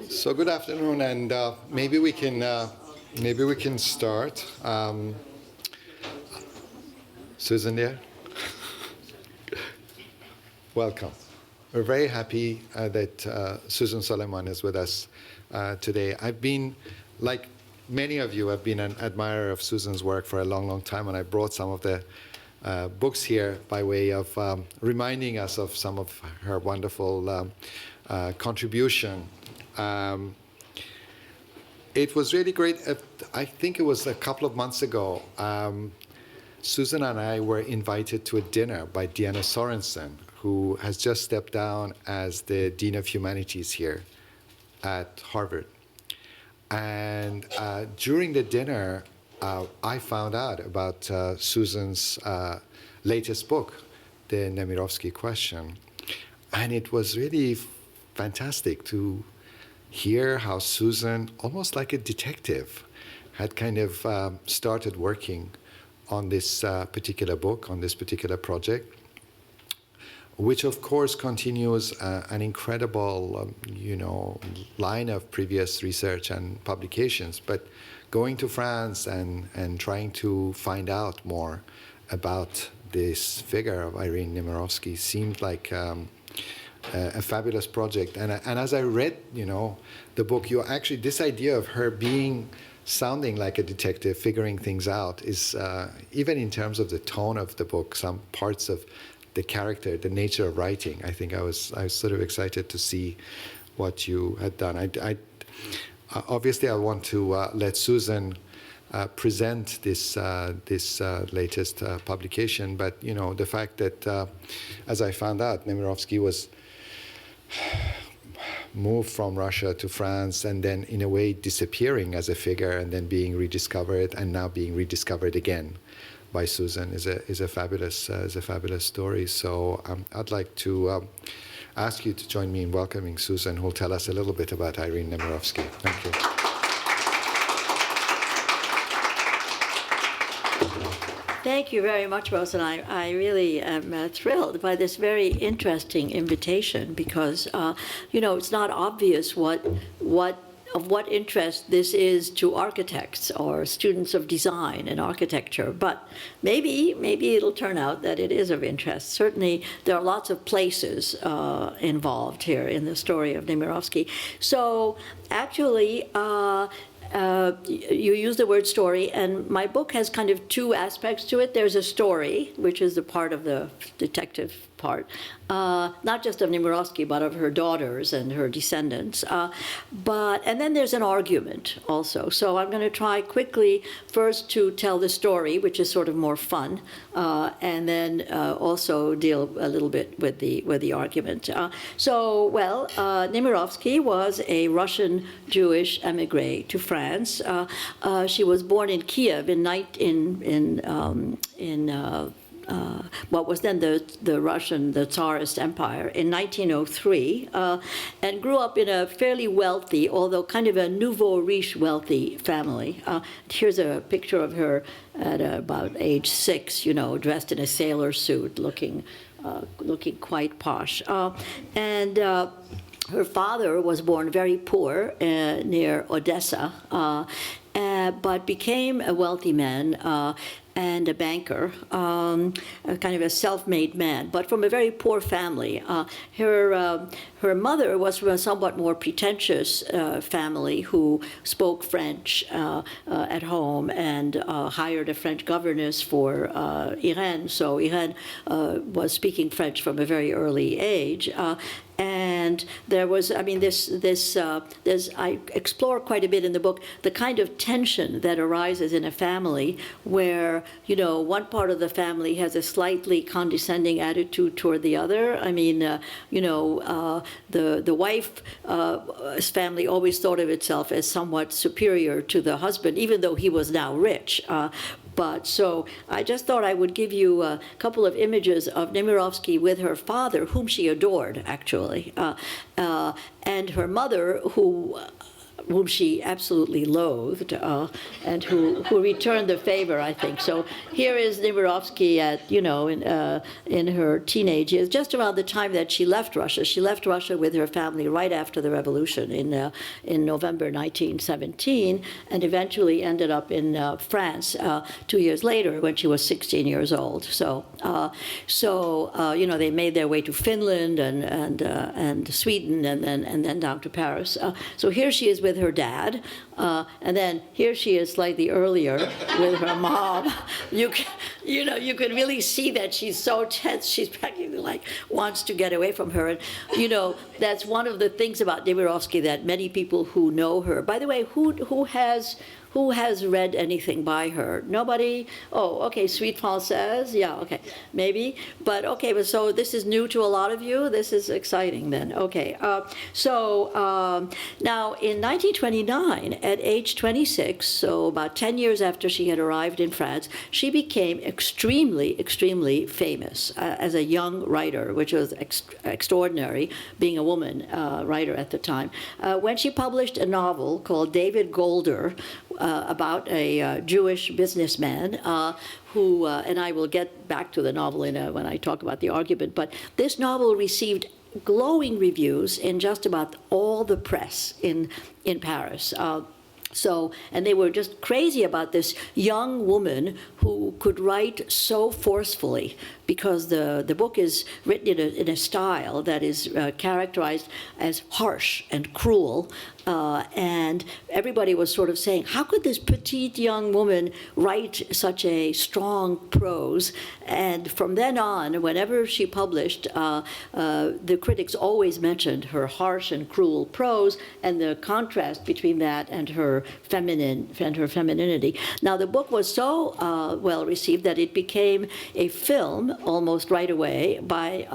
So good afternoon, and maybe we can start. Susan there, welcome. We're very happy that Susan Solomon is with us today. I've been, like many of you, I've been an admirer of Susan's work for a long, long time, and I brought some of the books here by way of reminding us of some of her wonderful contribution. It was really great. I think it was a couple of months ago. Susan and I were invited to a dinner by Diana Sorensen, who has just stepped down as the Dean of Humanities here at Harvard. And during the dinner, I found out about Susan's latest book, The Nemirovsky Question. And it was really fantastic to hear how Susan, almost like a detective, had kind of started working on this particular book, on this particular project, which of course continues an incredible, line of previous research and publications. But going to France and trying to find out more about this figure of Irene Nemirovsky seemed like a fabulous project. And as I read, the book, this idea of her sounding like a detective, figuring things out, is even in terms of the tone of the book, some parts of the character, the nature of writing. I think I was sort of excited to see what you had done. Obviously, I want to let Susan present this latest publication. But the fact that, as I found out, Nemirovsky was moved from Russia to France, and then in a way disappearing as a figure, and then being rediscovered, and now being rediscovered again by Susan is a fabulous story. So I'd like to ask you to join me in welcoming Susan, who will tell us a little bit about Irene Nemirovsky. Thank you. Thank you very much, Rose, and I really am thrilled by this very interesting invitation, because it's not obvious of what interest this is to architects or students of design and architecture, but maybe it'll turn out that it is of interest. Certainly, there are lots of places involved here in the story of Nemirovsky. So actually, you use the word story, and my book has kind of two aspects to it. There's a story, which is the part of the detective part, not just of Nemirovsky, but of her daughters and her descendants. And then there's an argument also. So I'm going to try quickly first to tell the story, which is sort of more fun, and then also deal a little bit with the argument. Nemirovsky was a Russian Jewish emigre to France. She was born in Kiev in what was then the Tsarist Empire in 1903, and grew up in a fairly wealthy, although kind of a nouveau riche wealthy family. Here's a picture of her at about age 6, dressed in a sailor suit, looking quite posh. Her father was born very poor near Odessa, but became a wealthy man and a banker, kind of a self-made man, but from a very poor family. Her mother was from a somewhat more pretentious family who spoke French at home, and hired a French governess for Irene. So Irene was speaking French from a very early age. And there was, I explore quite a bit in the book the kind of tension that arises in a family where, one part of the family has a slightly condescending attitude toward the other. The wife's family always thought of itself as somewhat superior to the husband, even though he was now rich. So I just thought I would give you a couple of images of Nemirovsky with her father, whom she adored, actually, and her mother, who whom she absolutely loathed, and who returned the favor, I think. So here is Nemirovsky at, in her teenage years, just around the time that she left Russia. She left Russia with her family right after the revolution in November 1917, and eventually ended up in France 2 years later when she was 16 years old. So, they made their way to Finland and Sweden, and then down to Paris. So here she is with her dad, and then here she is slightly earlier with her mom. You can really see that she's so tense. She's practically like wants to get away from her. And that's one of the things about Nemirovsky that many people who know her. By the way, who has read anything by her? Nobody? Oh, okay, Suite Française? Yeah, okay, maybe. But so this is new to a lot of you? This is exciting then. Okay, now in 1929, at age 26, so about 10 years after she had arrived in France, she became extremely, extremely famous as a young writer, which was extraordinary, being a woman writer at the time, when she published a novel called David Golder, about a Jewish businessman who, and I will get back to the novel when I talk about the argument, but this novel received glowing reviews in just about all the press in Paris. And they were just crazy about this young woman who could write so forcefully, because the book is written in a style that is characterized as harsh and cruel. And everybody was sort of saying, how could this petite young woman write such a strong prose? And from then on, whenever she published, the critics always mentioned her harsh and cruel prose and the contrast between that and her femininity. Now, the book was so well received that it became a film almost right away by,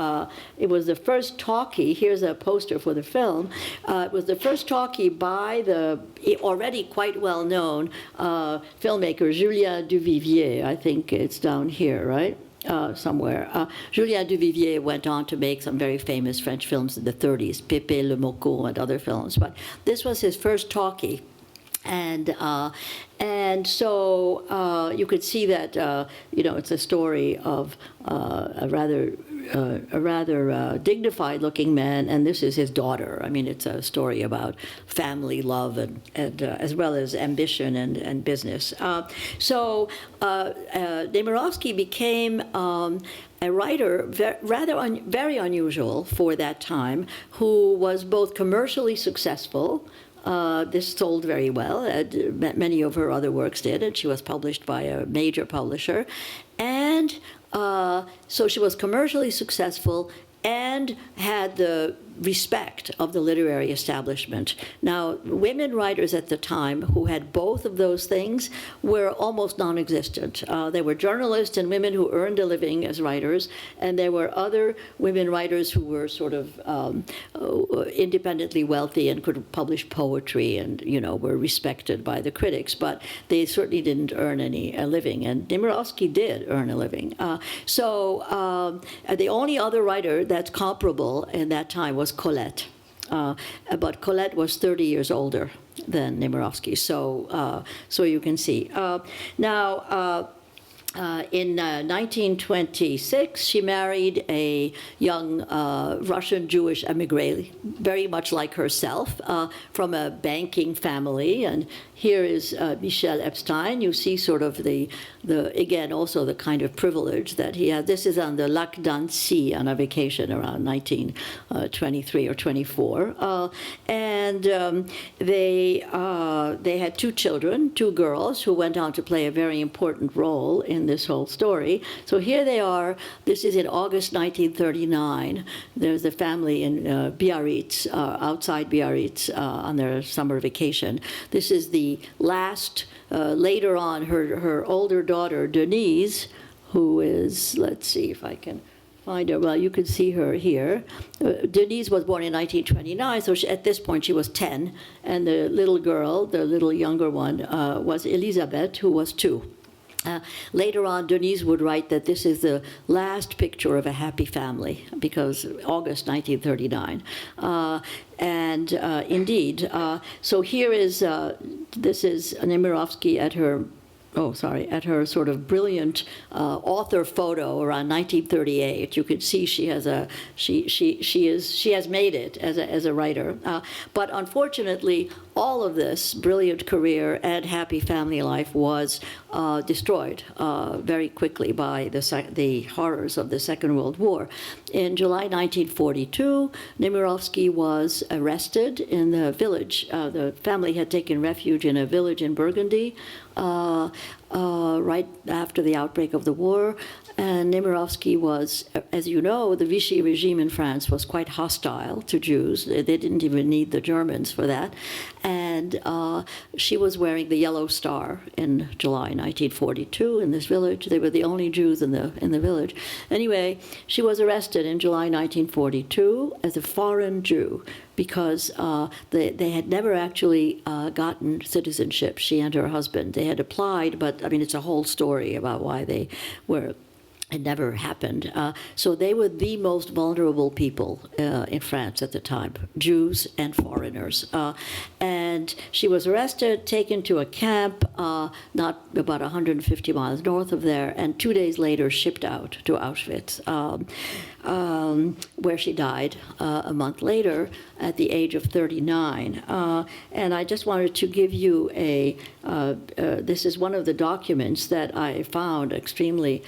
it was the first talkie. Here's a poster for the film. It was the first talkie by the already quite well-known filmmaker Julien Duvivier. I think it's down here, right? Somewhere. Julien Duvivier went on to make some very famous French films in the 30s, Pépé Le Mocco and other films. But this was his first talkie. And so you could see that it's a story of a rather dignified-looking man, and this is his daughter. I mean, it's a story about family, love, and as well as ambition and business. Nemirovsky became a writer very unusual for that time, who was both commercially successful. This sold very well. Many of her other works did, and she was published by a major publisher. And so she was commercially successful and had the respect of the literary establishment. Now, women writers at the time who had both of those things were almost non-existent. There were journalists and women who earned a living as writers, and there were other women writers who were sort of independently wealthy and could publish poetry and, were respected by the critics, but they certainly didn't earn a living, and Nemirovsky did earn a living. The only other writer that's comparable in that time was Colette. But Colette was 30 years older than Nemirovsky, so you can see. In 1926, she married a young Russian Jewish emigre, very much like herself, from a banking family. And here is Michel Epstein. You see sort of again, also the kind of privilege that he had. This is on the Lac d'Annecy on a vacation around 1923 or 24. They had two children, two girls, who went on to play a very important role in this whole story. So here they are. This is in August 1939. There's a family in Biarritz, outside Biarritz, on their summer vacation. This is the last, later on, her older daughter, Denise, who is, let's see if I can find her. Well, you can see her here. Denise was born in 1929, so at this point she was 10, and the little girl, the little younger one, was Elisabeth, who was 2. Later on, Denise would write that this is the last picture of a happy family, because August 1939. Indeed, so here is, this is Nemirovsky at her at her sort of brilliant author photo around 1938. You can see she has she has made it as a writer. But unfortunately, all of this brilliant career and happy family life was destroyed very quickly by the horrors of the Second World War. In July 1942, Nemirovsky was arrested in the village. The family had taken refuge in a village in Burgundy right after the outbreak of the war. And Nemirovsky was, as you know, the Vichy regime in France was quite hostile to Jews. They didn't even need the Germans for that. And she was wearing the yellow star in July 1942 in this village. They were the only Jews in the village. Anyway, she was arrested in July 1942 as a foreign Jew because they had never actually gotten citizenship, she and her husband. They had applied, but I mean, it's a whole story about why they were. It never happened. So they were the most vulnerable people in France at the time, Jews and foreigners. And she was arrested, taken to a camp not about 150 miles north of there, and 2 days later shipped out to Auschwitz, where she died a month later at the age of 39. And I just wanted to give you this is one of the documents that I found extremely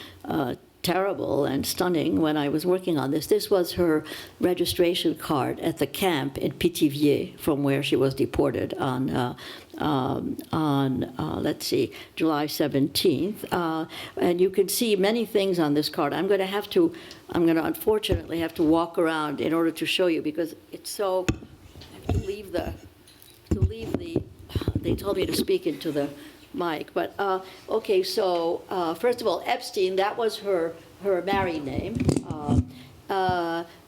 terrible and stunning when I was working on this. This was her registration card at the camp in Pithiviers, from where she was deported on let's see, July 17th. And you can see many things on this card. I'm going to unfortunately have to walk around in order to show you, because it's so, I have to leave the, they told me to speak into the mic, but okay, so first of all, Epstein, that was her married name.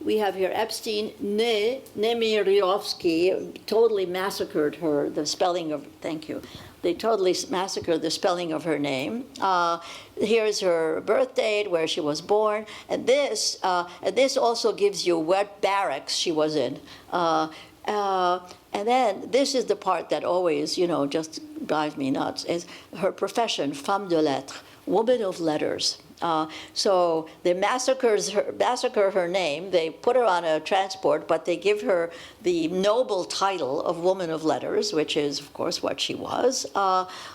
We have here Epstein Nemirovsky, totally massacred her, the spelling of, thank you. They totally massacred the spelling of her name. Here's her birth date, where she was born, and this also gives you what barracks she was in. And then this is the part that always, just drives me nuts, is her profession, femme de lettres, woman of letters. So they massacre her name. They put her on a transport, but they give her the noble title of woman of letters, which is, of course, what she was.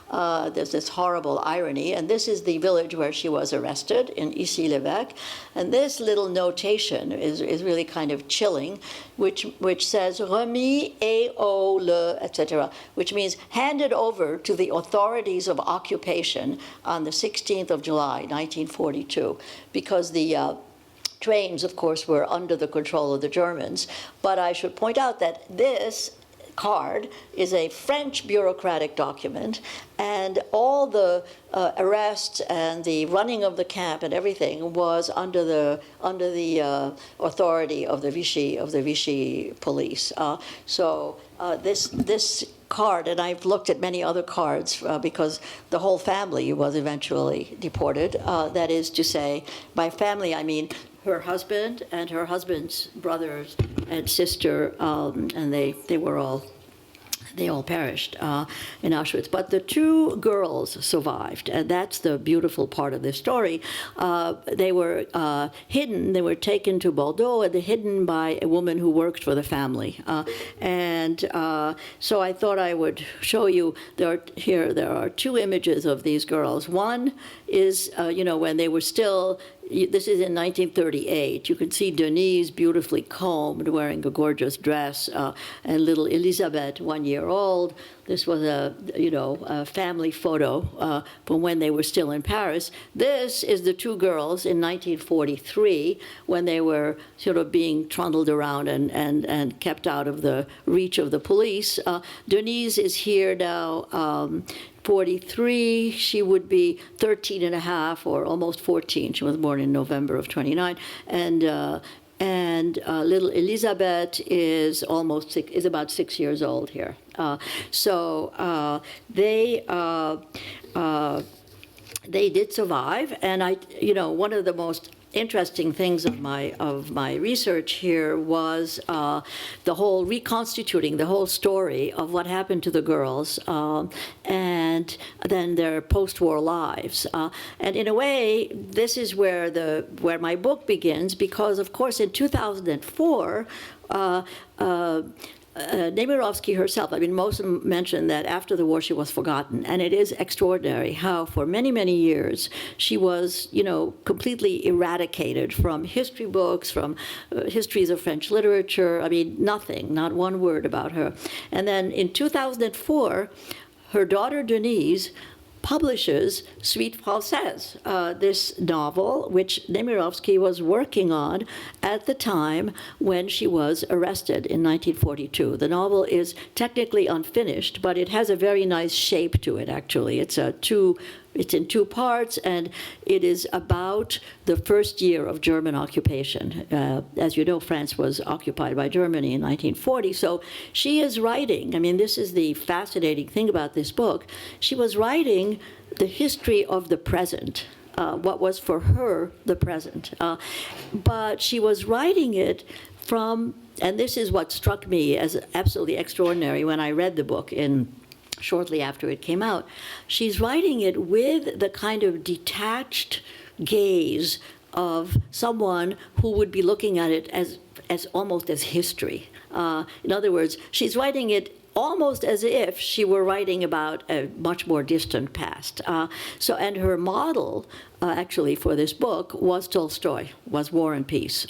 There's this horrible irony. And this is the village where she was arrested, in Issy-l'Évêque. And this little notation is really kind of chilling, which says, remis et au le, etc., which means handed over to the authorities of occupation on the 16th of July, 1942, because the trains, of course, were under the control of the Germans. But I should point out that this card is a French bureaucratic document, and all the arrests and the running of the camp and everything was under the authority of the Vichy police. So this card, and I've looked at many other cards because the whole family was eventually deported. That is to say, by family I mean her husband and her husband's brothers and sister, and they all perished in Auschwitz. But the two girls survived, and that's the beautiful part of this story. They were hidden. They were taken to Bordeaux and hidden by a woman who worked for the family. So I thought I would show you. There are two images of these girls. One is, when they were still. This is in 1938. You can see Denise, beautifully combed, wearing a gorgeous dress, and little Elisabeth, 1 year old. This was a family photo from when they were still in Paris. This is the two girls in 1943 when they were sort of being trundled around and kept out of the reach of the police. Denise is here now. 43, she would be 13 and a half or almost 14. She was born in November of 29. And little Elisabeth is about 6 years old here. they did survive, and one of the most interesting things of my research here was the whole reconstituting the whole story of what happened to the girls and then their post-war lives. And in a way, this is where my book begins, because of course in 2004. Nemirovsky herself, most mentioned that after the war she was forgotten, and it is extraordinary how for many, many years she was, completely eradicated from history books, from histories of French literature. Nothing, not one word about her. And then in 2004, her daughter Denise publishes Suite Française, this novel, which Nemirovsky was working on at the time when she was arrested in 1942. The novel is technically unfinished, but it has a very nice shape to it, actually. It's in two parts, and it is about the first year of German occupation. As you know, France was occupied by Germany in 1940, so she is writing, this is the fascinating thing about this book, she was writing the history of the present, what was for her the present. But she was writing it from, and this is what struck me as absolutely extraordinary when I read the book shortly after it came out, she's writing it with the kind of detached gaze of someone who would be looking at it as almost as history. In other words, she's writing it almost as if she were writing about a much more distant past. And her model, actually, for this book was Tolstoy, was War and Peace.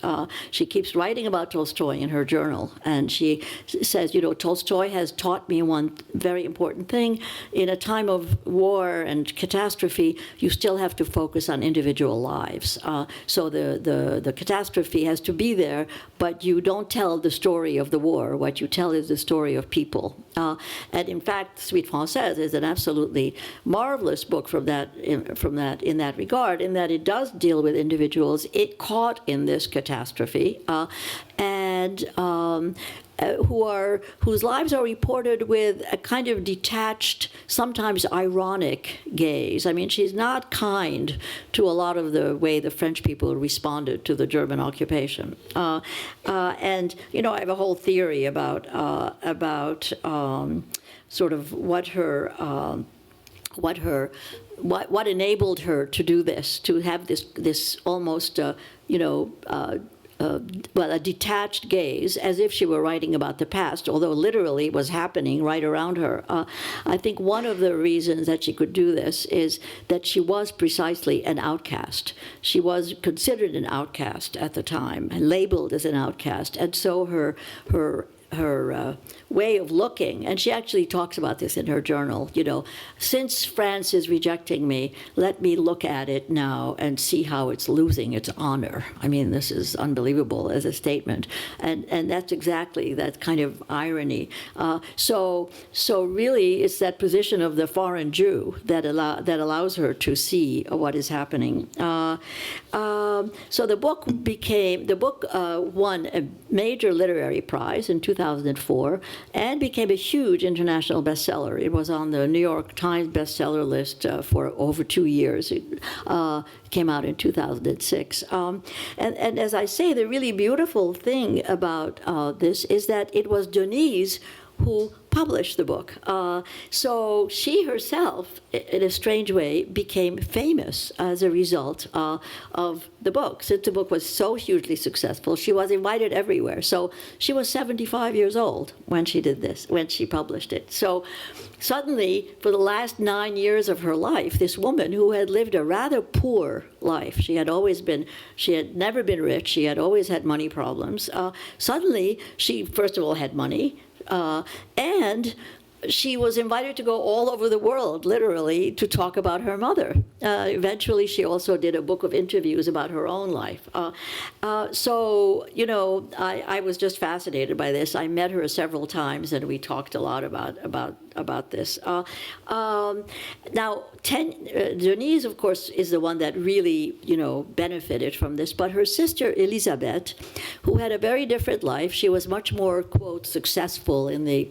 She keeps writing about Tolstoy in her journal, and she says, Tolstoy has taught me one very important thing. In a time of war and catastrophe, you still have to focus on individual lives. So the catastrophe has to be there, but you don't tell the story of the war. What you tell is the story of people. And in fact, Suite Française is an absolutely marvelous book in that regard, in that it does deal with individuals it caught in this catastrophe, and whose lives are reported with a kind of detached, sometimes ironic gaze. She's not kind to a lot of the way the French people responded to the German occupation. And I have a whole theory about sort of what enabled her to do this, to have this almost a detached gaze, as if she were writing about the past, although literally it was happening right around her. I think one of the reasons that she could do this is that she was precisely an outcast. She was considered an outcast at the time, and labeled as an outcast, and so her way of looking, and she actually talks about this in her journal, since France is rejecting me, let me look at it now and see how it's losing its honor. This is unbelievable as a statement, and that's exactly that kind of irony. So really, it's that position of the foreign Jew that allows her to see what is happening. So the book won a major literary prize in 2004 and became a huge international bestseller. It was on the New York Times bestseller list for over 2 years. It came out in 2006. And as I say, the really beautiful thing about this is that it was Denise who published the book. So she herself, in a strange way, became famous as a result of the book. Since the book was so hugely successful, she was invited everywhere. So she was 75 years old when she did this, when she published it. So suddenly, for the last 9 years of her life, this woman who had lived a rather poor life, she had never been rich, she had always had money problems. Suddenly, she, first of all, had money, and she was invited to go all over the world, literally, to talk about her mother. Eventually, she also did a book of interviews about her own life. So, I was just fascinated by this. I met her several times, and we talked a lot about this. Now, Denise, of course, is the one that really, benefited from this. But her sister, Elisabeth, who had a very different life, she was much more, quote, successful in the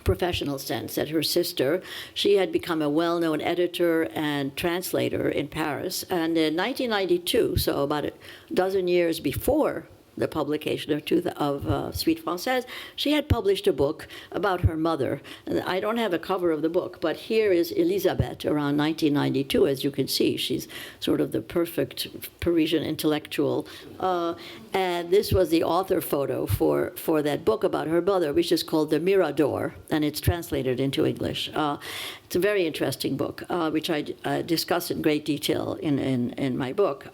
professional sense, that her sister, she had become a well-known editor and translator in Paris. And in 1992, so about a dozen years before the publication of Suite Française, she had published a book about her mother. And I don't have a cover of the book, but here is Elisabeth around 1992. As you can see, she's sort of the perfect Parisian intellectual. And this was the author photo for that book about her mother, which is called The Mirador, and it's translated into English. It's a very interesting book, which I discuss in great detail in my book.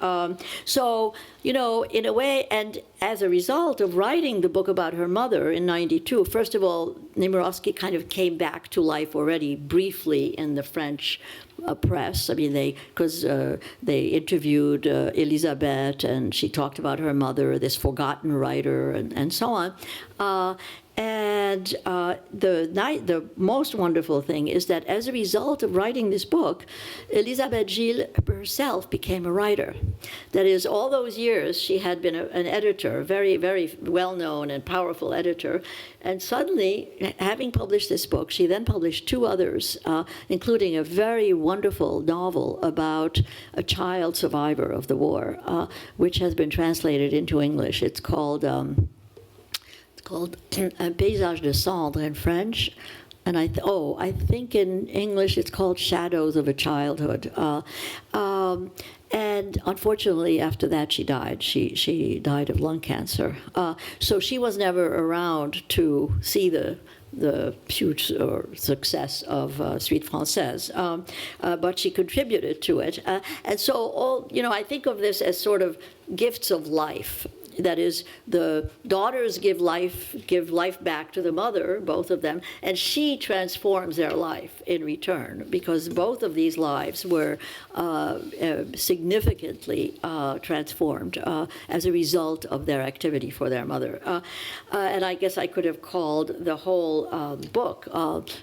So, you know, in a way, and as a result of writing the book about her mother in 92, first of all, Nemirovsky kind of came back to life already briefly in the French press. I mean, they interviewed Elisabeth, and she talked about her mother, this forgotten writer, and so on. And the most wonderful thing is that as a result of writing this book, Elisabeth Gilles herself became a writer. That is, all those years she had been an editor, very, very well-known and powerful editor, and suddenly, having published this book, she then published two others, including a very wonderful novel about a child survivor of the war, which has been translated into English. It's called Un paysage de cendre in French, and I think in English it's called Shadows of a Childhood. And unfortunately, after that, she died. She died of lung cancer. So she was never around to see the huge success of Suite Française, but she contributed to it. And so, I think of this as sort of gifts of life. That is, the daughters give life back to the mother, both of them, and she transforms their life in return, because both of these lives were significantly transformed as a result of their activity for their mother. And I guess I could have called the whole book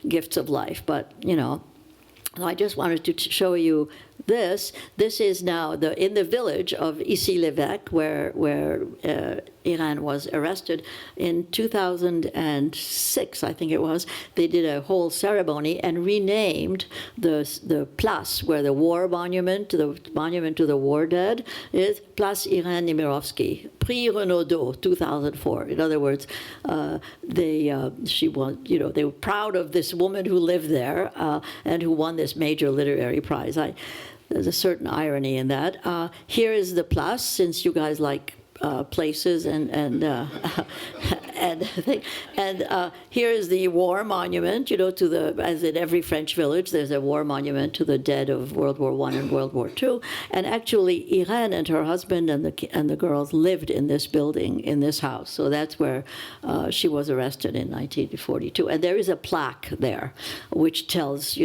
Gifts of Life, but, I just wanted to show you this. This is now in the village of Issy-l'Évêque, where Irène was arrested in 2006, I think it was. They did a whole ceremony and renamed the place where the war monument, the monument to the war dead, is Place Irène Nemirovsky, Prix Renaudot, 2004. In other words, they were proud of this woman who lived there and who won this major literary prize. There's a certain irony in that. Here is the place, since you guys like places and here is the war monument. As in every French village, there's a war monument to the dead of World War I and World War II. And actually, Irène and her husband and the girls lived in this building, in this house. So that's where she was arrested in 1942. And there is a plaque there, which tells,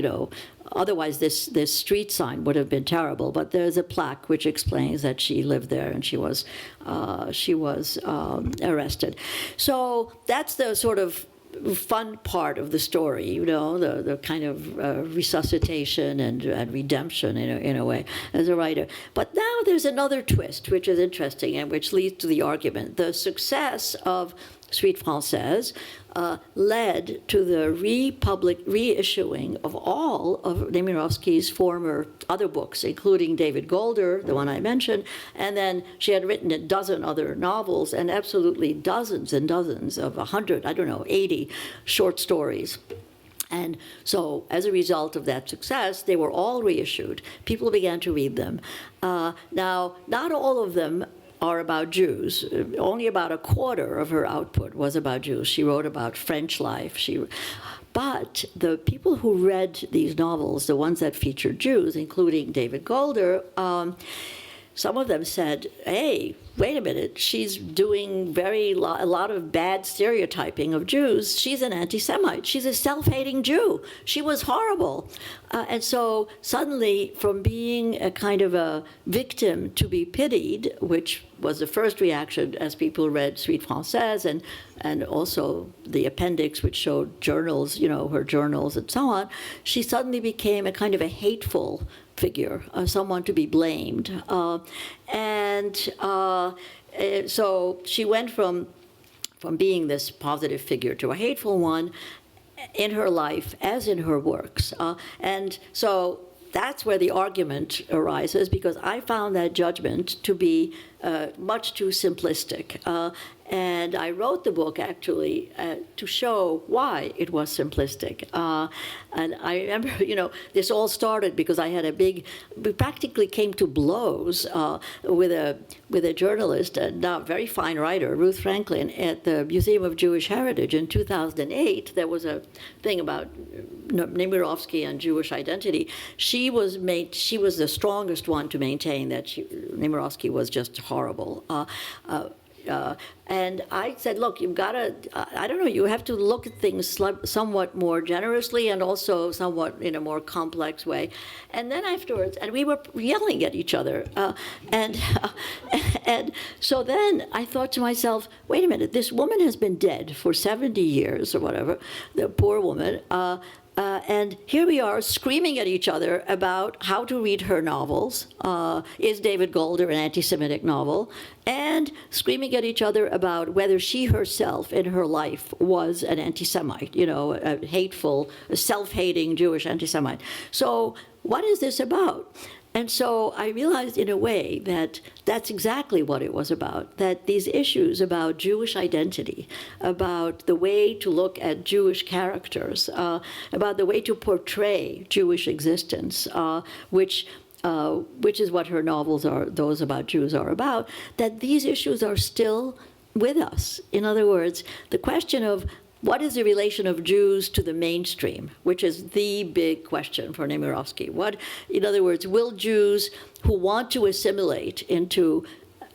otherwise, this street sign would have been terrible. But there's a plaque which explains that she lived there and she was arrested. So that's the sort of fun part of the story, the kind of resuscitation and redemption in a way as a writer. But now there's another twist, which is interesting and which leads to the argument. The success of Suite Française led to the reissuing of all of Nemirovsky's former other books, including David Golder, the one I mentioned, and then she had written a dozen other novels and absolutely dozens and dozens of 80 short stories. And so, as a result of that success, they were all reissued. People began to read them. Now, not all of them are about Jews. Only about a quarter of her output was about Jews. She wrote about French life. But the people who read these novels, the ones that featured Jews, including David Golder, some of them said, hey, wait a minute, she's doing a lot of bad stereotyping of Jews. She's an anti-Semite. She's a self-hating Jew. She was horrible. And so suddenly, from being a kind of a victim to be pitied, which was the first reaction as people read Suite Française, and also the appendix, which showed journals, her journals and so on, she suddenly became a kind of a hateful figure, someone to be blamed. So she went from being this positive figure to a hateful one. in her life as in her works. And so that's where the argument arises, because I found that judgment to be much too simplistic. And I wrote the book, actually, to show why it was simplistic. And I remember, this all started because I had we practically came to blows with a journalist, a now very fine writer, Ruth Franklin, at the Museum of Jewish Heritage in 2008. There was a thing about Nemirovsky and Jewish identity. She was the strongest one to maintain that Nemirovsky was just horrible. And I said, look, you've got to, I don't know, you have to look at things somewhat more generously and also somewhat in a more complex way. And then afterwards, and we were yelling at each other. And so then I thought to myself, wait a minute, this woman has been dead for 70 years or whatever, the poor woman. And here we are screaming at each other about how to read her novels. Is David Golder an anti-Semitic novel? And screaming at each other about whether she herself in her life was an anti-Semite, a hateful, self-hating Jewish anti-Semite. So what is this about? And so I realized in a way that that's exactly what it was about, that these issues about Jewish identity, about the way to look at Jewish characters, about the way to portray Jewish existence, which is what her novels are, those about Jews are about, that these issues are still with us. In other words, the question of what is the relation of Jews to the mainstream, which is the big question for Nemirovsky. In other words, will Jews who want to assimilate into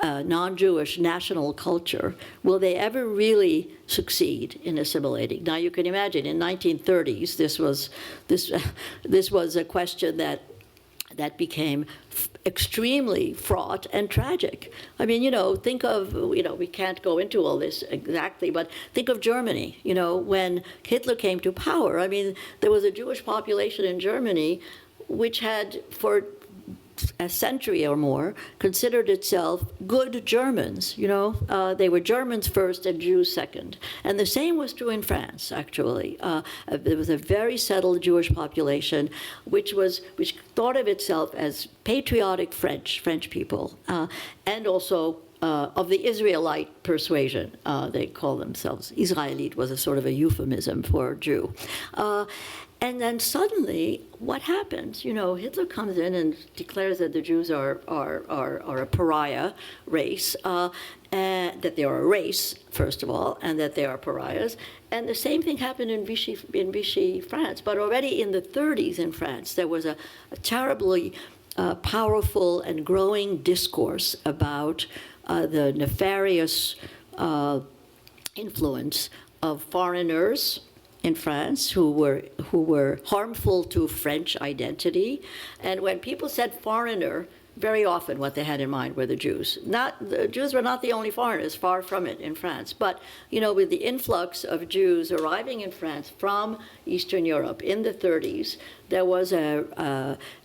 non-Jewish national culture, will they ever really succeed in assimilating? Now, you can imagine in 1930s, this was a question that became extremely fraught and tragic. I mean, think of, we can't go into all this exactly, but think of Germany, when Hitler came to power. I mean, there was a Jewish population in Germany which had, for a century or more, considered itself good Germans. They were Germans first and Jews second. And the same was true in France, actually. There was a very settled Jewish population which thought of itself as patriotic French people, and also of the Israelite persuasion. They call themselves Israelite, was a sort of a euphemism for Jew. And then suddenly, what happens? Hitler comes in and declares that the Jews are a pariah race, and that they are a race, first of all, and that they are pariahs. And the same thing happened in Vichy, France. But already in the 30s in France, there was a terribly powerful and growing discourse about the nefarious influence of foreigners in France who were harmful to French identity. And when people said foreigner, very often what they had in mind were the Jews. The Jews were not the only foreigners, far from it in France. But, with the influx of Jews arriving in France from Eastern Europe in the 30s, there was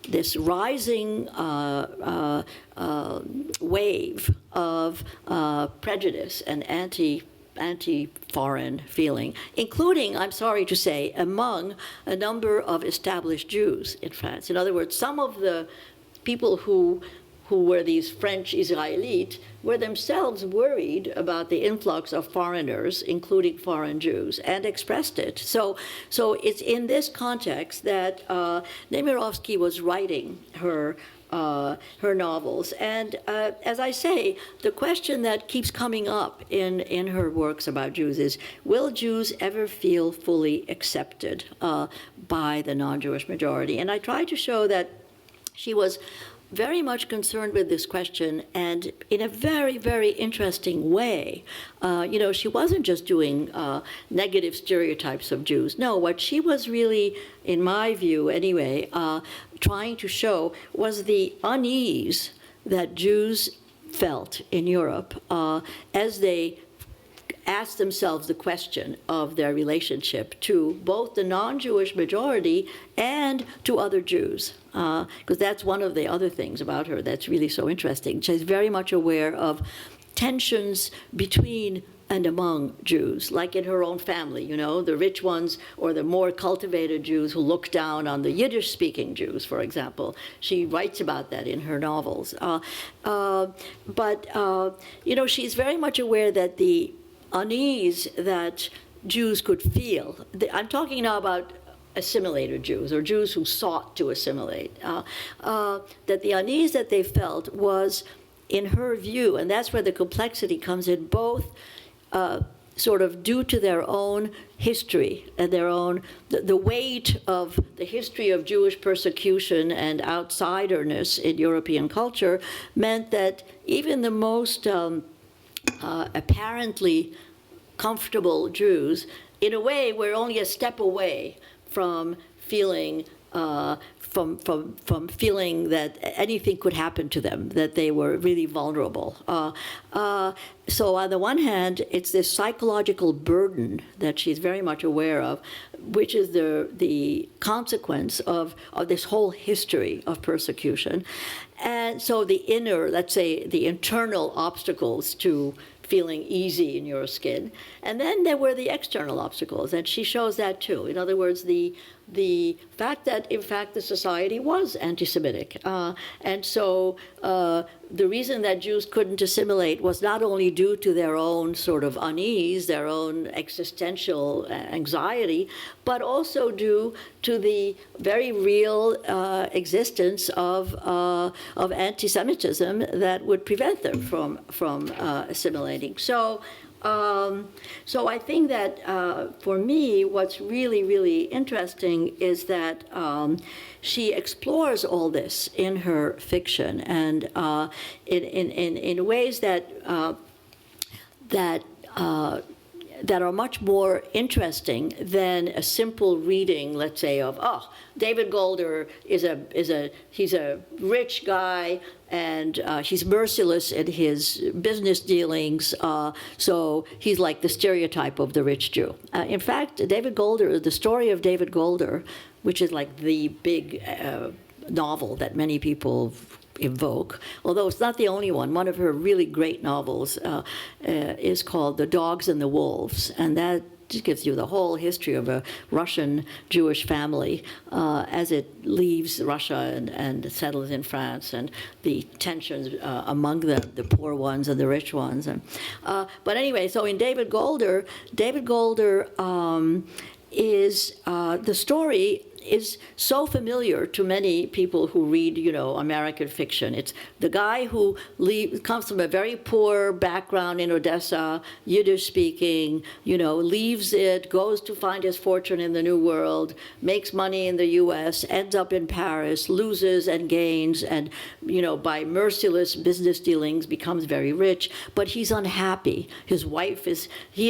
this rising wave of prejudice and anti-foreign feeling, including, I'm sorry to say, among a number of established Jews in France. In other words, some of the people who were these French Israelites were themselves worried about the influx of foreigners, including foreign Jews, and expressed it. So it's in this context that Nemirovsky was writing her novels. And as I say, the question that keeps coming up in her works about Jews is, will Jews ever feel fully accepted by the non-Jewish majority? And I try to show that she was very much concerned with this question, and in a very, very interesting way. She wasn't just doing negative stereotypes of Jews. No, what she was really, in my view anyway, trying to show was the unease that Jews felt in Europe as they asked themselves the question of their relationship to both the non-Jewish majority and to other Jews. Because that's one of the other things about her that's really so interesting. She's very much aware of tensions between and among Jews, like in her own family, you know, the rich ones or the more cultivated Jews who look down on the Yiddish-speaking Jews, for example. She writes about that in her novels. You know, she's very much aware that the unease that Jews could feel, I'm talking now about assimilated Jews or Jews who sought to assimilate, that the unease that they felt was, in her view, and that's where the complexity comes in, both sort of due to their own history and their own, the weight of the history of Jewish persecution and outsiderness in European culture meant that even the most apparently comfortable Jews, in a way, were only a step away from feeling from feeling that anything could happen to them, that they were really vulnerable. So on the one hand, it's this psychological burden that she's very much aware of, which is the consequence of this whole history of persecution. And so the inner, let's say, the internal obstacles to feeling easy in your skin. And then there were the external obstacles, and she shows that too. In other words, the fact that, in fact, the society was anti-Semitic. And so the reason that Jews couldn't assimilate was not only due to their own sort of unease, their own existential anxiety, but also due to the very real existence of anti-Semitism that would prevent them from assimilating. So I think that for me, what's really, really interesting is that she explores all this in her fiction, and in ways that are much more interesting than a simple reading, let's say, of David Golder he's a rich guy, and he's merciless in his business dealings, so he's like the stereotype of the rich Jew. In fact, David Golder, the story of David Golder, which is like the big novel that many people invoke, although it's not the only one. One of her really great novels is called The Dogs and the Wolves, and that just gives you the whole history of a Russian Jewish family as it leaves Russia and settles in France, and the tensions among the poor ones and the rich ones. But anyway, so in David Golder is the story is so familiar to many people who read, American fiction. It's the guy who comes from a very poor background in Odessa, Yiddish-speaking, leaves it, goes to find his fortune in the New World, makes money in the U.S., ends up in Paris, loses and gains, and, by merciless business dealings becomes very rich, but he's unhappy. He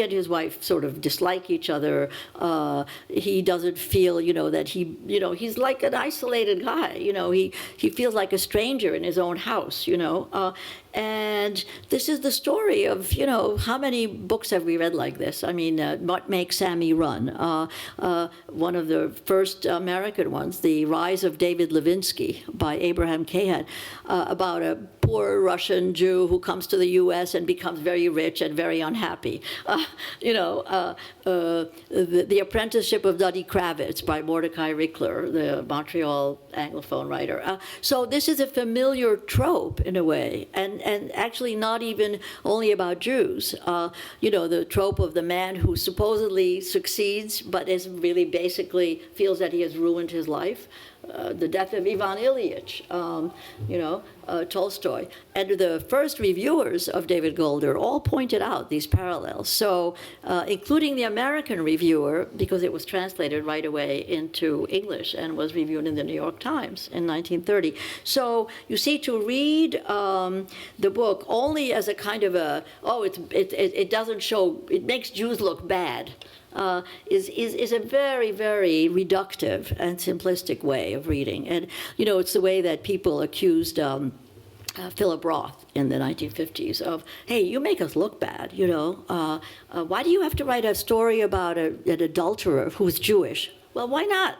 and his wife sort of dislike each other. He doesn't feel, that he's like an isolated guy. He feels like a stranger in his own house. And this is the story of how many books have we read like this? I mean, What Makes Sammy Run? One of the first American ones, The Rise of David Levinsky by Abraham Cahan, about a poor Russian Jew who comes to the U.S. and becomes very rich and very unhappy. The Apprenticeship of Duddy Kravitz by Mordecai Rickler, the Montreal Anglophone writer. So this is a familiar trope in a way, and actually not even only about Jews. The trope of the man who supposedly succeeds but is really basically feels that he has ruined his life. The death of Ivan Ilyich, Tolstoy. And the first reviewers of David Golder all pointed out these parallels. So, including the American reviewer, because it was translated right away into English and was reviewed in the New York Times in 1930. So, you see, to read the book only as a kind of it doesn't show, it makes Jews look bad. Is a very, very reductive and simplistic way of reading. And, it's the way that people accused Philip Roth in the 1950s of, hey, you make us look bad, why do you have to write a story about an adulterer who's Jewish? Well, why not?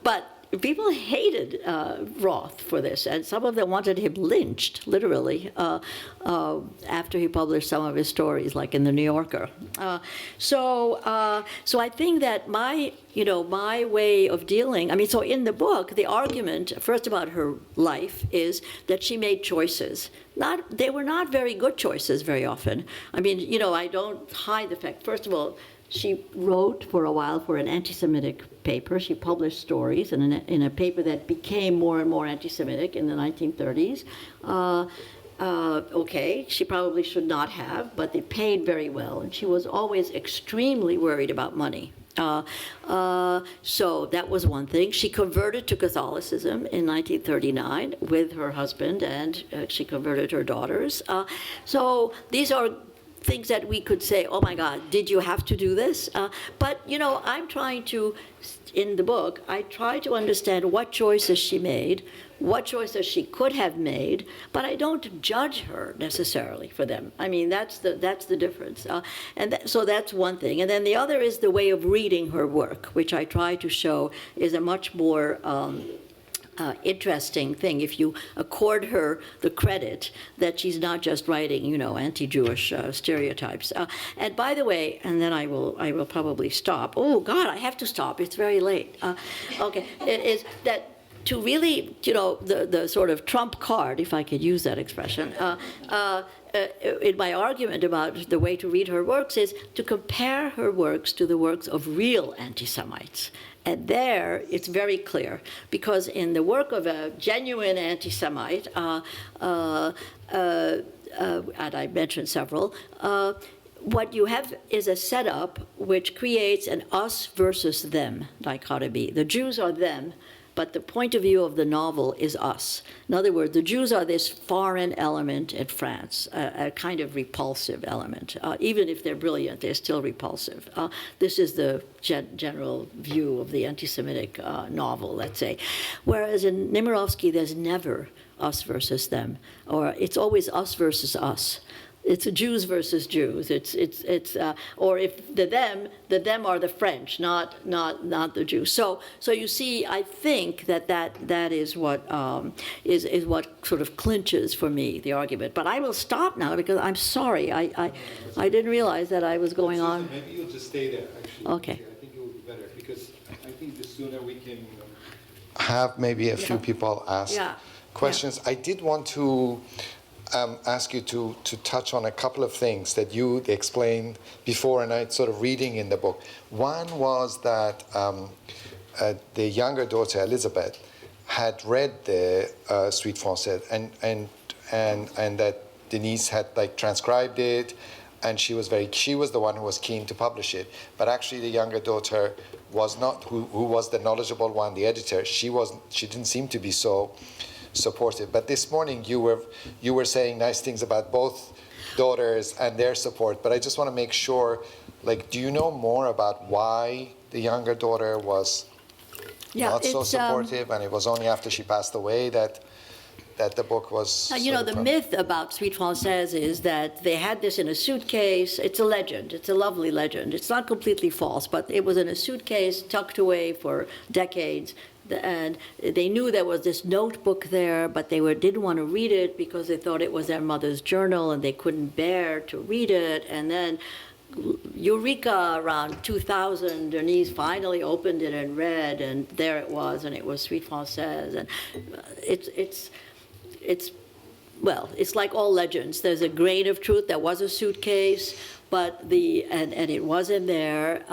But people hated Roth for this, and some of them wanted him lynched, literally, after he published some of his stories, like in the New Yorker. So I think that my way of dealing, I mean, so in the book, the argument, first about her life, is that she made choices. They were not very good choices very often. I mean, I don't hide the fact, first of all, she wrote for a while for an anti-Semitic paper. She published stories in a paper that became more and more anti-Semitic in the 1930s. Okay, she probably should not have, but they paid very well, and she was always extremely worried about money. So that was one thing. She converted to Catholicism in 1939 with her husband, and she converted her daughters. So these are things that we could say, oh my God, did you have to do this? But, I'm trying to, in the book, I try to understand what choices she made, what choices she could have made, but I don't judge her necessarily for them. I mean, that's the difference. So that's one thing. And then the other is the way of reading her work, which I try to show is a much more interesting thing if you accord her the credit that she's not just writing, anti-Jewish stereotypes. And by the way, and then I will probably stop. Oh God, I have to stop. It's very late. Okay, it is that to really, the sort of trump card, if I could use that expression, in my argument about the way to read her works is to compare her works to the works of real anti-Semites. And there, it's very clear, because in the work of a genuine anti-Semite, and I mentioned several, what you have is a setup which creates an us versus them dichotomy. The Jews are them, but the point of view of the novel is us. In other words, the Jews are this foreign element in France, a kind of repulsive element. Even if they're brilliant, they're still repulsive. This is the general view of the anti-Semitic novel, let's say. Whereas in Nemirovsky, there's never us versus them, or it's always us versus us. It's Jews versus Jews. Or if the them are the French, not the Jews. So you see, I think that is what is what sort of clinches for me the argument. But I will stop now because I'm sorry. I didn't realize that I was going on. Maybe you'll just stay there. Actually, okay. I think it will be better because I think the sooner we can have maybe a few people ask questions. I did want to ask you to touch on a couple of things that you explained before, and I sort of reading in the book. One was that the younger daughter, Elizabeth, had read the Suite Française, and that Denise had transcribed it, and she was the one who was keen to publish it. But actually, the younger daughter was not, who was the knowledgeable one, the editor. She didn't seem to be so supportive. But this morning you were saying nice things about both daughters and their support. But I just want to make sure, do you know more about why the younger daughter was not so supportive, and it was only after she passed away that the book was... the myth about Suite Française is that they had this in a suitcase. It's a legend. It's a lovely legend. It's not completely false, but it was in a suitcase tucked away for decades. And they knew there was this notebook there, but they didn't want to read it because they thought it was their mother's journal and they couldn't bear to read it. And then, eureka, around 2000, Denise finally opened it and read, and there it was, and it was Suite Française. And it's like all legends. There's a grain of truth. There was a suitcase, but and it was in there,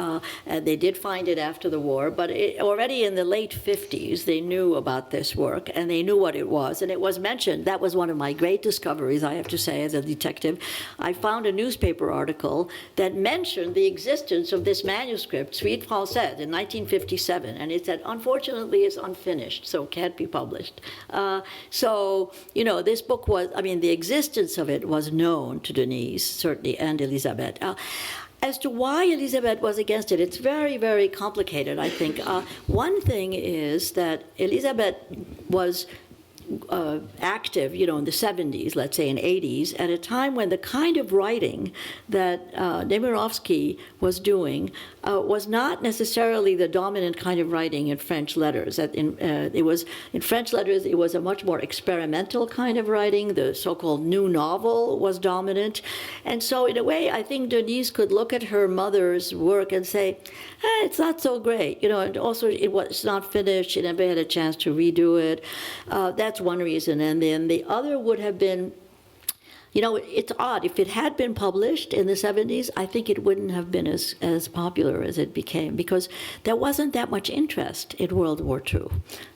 and they did find it after the war. But already in the late 50s, they knew about this work, and they knew what it was, and it was mentioned. That was one of my great discoveries, I have to say, as a detective. I found a newspaper article that mentioned the existence of this manuscript, Suite Française, in 1957, and it said, unfortunately, it's unfinished, so it can't be published. This book was, the existence of it was known to Denise, certainly, and Elisabeth. As to why Elisabeth was against it, it's very, very complicated, I think. One thing is that Elisabeth active, in the 70s, let's say, and 80s, at a time when the kind of writing that Nemirovsky was doing was not necessarily the dominant kind of writing in French letters. In French letters, it was a much more experimental kind of writing. The so-called new novel was dominant. And so in a way, I think Denise could look at her mother's work and say, it's not so great, and also it's not finished. She never had a chance to redo it. That's one reason. And then the other would have been, it's odd. If it had been published in the 70s, I think it wouldn't have been as popular as it became, because there wasn't that much interest in World War II.